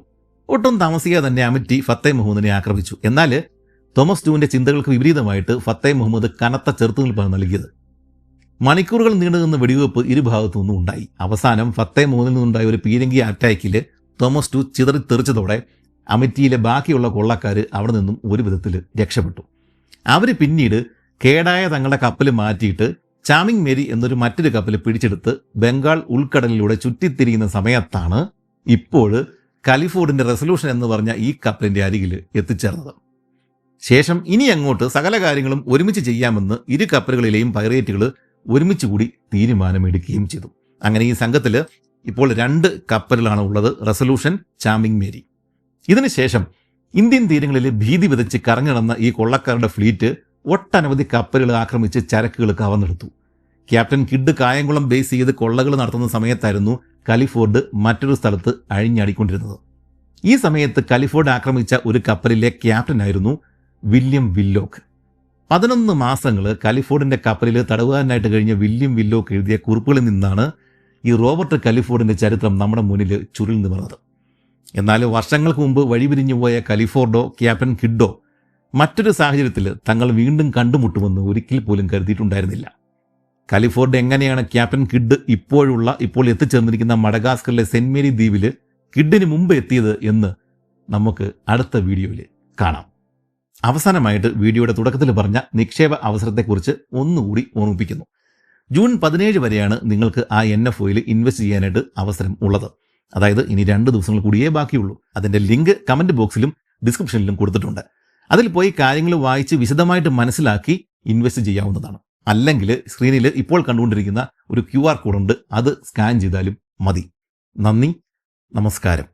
ഒട്ടും താമസിയാതെ തന്നെ അമിറ്റി ഫത്തേ മുഹമ്മദിനെ ആക്രമിച്ചു. എന്നാൽ തോമസ് ടുവിന്റെ ചിന്തകൾക്ക് വിപരീതമായിട്ട് ഫത്തേ മുഹമ്മദ് കനത്ത ചെറുത്തുനിൽപ്പാണ് നൽകിയത്. മണിക്കൂറുകൾ നീണ്ടുനിന്ന വെടിവെപ്പ് ഇരുഭാഗത്തു നിന്നും ഉണ്ടായി. അവസാനം 10-3 നിന്നുണ്ടായ ഒരു പീരങ്കി അറ്റാക്കിൽ തോമസ് ടു ചിതറിത്തെറിച്ചതോടെ അമിറ്റിയിലെ ബാക്കിയുള്ള കൊള്ളക്കാർ അവിടെ നിന്നും ഒരു വിധത്തിൽ രക്ഷപ്പെട്ടു. അവർ പിന്നീട് കേടായ തങ്ങളുടെ കപ്പൽ മാറ്റിയിട്ട് ചാമിങ് മേരി എന്നൊരു മറ്റൊരു കപ്പൽ പിടിച്ചെടുത്ത് ബംഗാൾ ഉൾക്കടലിലൂടെ ചുറ്റിത്തിരിയുന്ന സമയത്താണ് ഇപ്പോൾ കലിഫോർഡിന്റെ റെസൊല്യൂഷൻ എന്ന് പറഞ്ഞ ഈ കപ്പലിന്റെ അരികിൽ എത്തിച്ചേർന്നത്. ശേഷം ഇനി അങ്ങോട്ട് സകല കാര്യങ്ങളും ഒരുമിച്ച് ചെയ്യാമെന്ന് ഇരു കപ്പലുകളിലെയും പൈറേറ്റുകൾ ഒരുമിച്ച് കൂടി തീരുമാനമെടുക്കുകയും ചെയ്തു. അങ്ങനെ ഈ സംഘത്തിൽ ഇപ്പോൾ 2 കപ്പലുകളാണ് ഉള്ളത്, റെസൊല്യൂഷൻ, ചാമിങ് മേരി. ഇതിനുശേഷം ഇന്ത്യൻ തീരങ്ങളിൽ ഭീതി വിതച്ച് കറങ്ങിടന്ന ഈ കൊള്ളക്കാരുടെ ഫ്ലീറ്റ് ഒട്ടനവധി കപ്പലുകൾ ആക്രമിച്ച് ചരക്കുകൾ കവർന്നെടുത്തു. ക്യാപ്റ്റൻ കിഡ് കായംകുളം ബേസ് ചെയ്ത് കൊള്ളകൾ നടത്തുന്ന സമയത്തായിരുന്നു കലിഫോർഡ് മറ്റൊരു സ്ഥലത്ത് അഴിഞ്ഞാടിക്കൊണ്ടിരുന്നത്. ഈ സമയത്ത് കലിഫോർഡ് ആക്രമിച്ച ഒരു കപ്പലിലെ ക്യാപ്റ്റനായിരുന്നു വില്യം വില്ലോക്ക്. 11 മാസങ്ങൾ കലിഫോർഡിന്റെ കപ്പലിൽ തടവുകാരനായിട്ട് കഴിഞ്ഞ വില്യം വില്ലോക്ക് എഴുതിയ കുറിപ്പുകളിൽ നിന്നാണ് ഈ റോബർട്ട് കലിഫോർഡിന്റെ ചരിത്രം നമ്മുടെ മുന്നിൽ ചുരുൾ നിവർന്നത്. എന്നാൽ വർഷങ്ങൾക്ക് മുമ്പ് വഴിപിരിഞ്ഞു പോയ കലിഫോർഡോ ക്യാപ്റ്റൻ കിഡോ മറ്റൊരു സാഹചര്യത്തിൽ തങ്ങൾ വീണ്ടും കണ്ടുമുട്ടുമെന്ന് ഒരിക്കൽ പോലും കരുതിയിട്ടുണ്ടായിരുന്നില്ല. കലിഫോർഡ് എങ്ങനെയാണ് ക്യാപ്റ്റൻ കിഡ് ഇപ്പോൾ എത്തിച്ചേർന്നിരിക്കുന്ന മഡഗാസ്കറിലെ സെന്റ് മേരി ദ്വീപിൽ കിഡിന് മുമ്പ് എത്തിയത് എന്ന് നമുക്ക് അടുത്ത വീഡിയോയിൽ കാണാം. അവസാനമായിട്ട് വീഡിയോയുടെ തുടക്കത്തിൽ പറഞ്ഞ നിക്ഷേപ അവസരത്തെക്കുറിച്ച് ഒന്നുകൂടി ഓർമ്മിപ്പിക്കുന്നു. ജൂൺ 17 വരെയാണ് നിങ്ങൾക്ക് ആ NFOയിൽ ഇൻവെസ്റ്റ് ചെയ്യാനായിട്ട് അവസരം ഉള്ളത്. അതായത് ഇനി 2 ദിവസങ്ങൾ കൂടിയേ ബാക്കിയുള്ളൂ. അതിൻ്റെ ലിങ്ക് കമൻറ്റ് ബോക്സിലും ഡിസ്ക്രിപ്ഷനിലും കൊടുത്തിട്ടുണ്ട്. അതിൽ പോയി കാര്യങ്ങൾ വായിച്ച് വിശദമായിട്ട് മനസ്സിലാക്കി ഇൻവെസ്റ്റ് ചെയ്യാവുന്നതാണ്. അല്ലെങ്കിൽ സ്ക്രീനിൽ ഇപ്പോൾ കണ്ടുകൊണ്ടിരിക്കുന്ന ഒരു QR കോഡ് ഉണ്ട്, അത് സ്കാൻ ചെയ്താലും മതി. നന്ദി, നമസ്കാരം.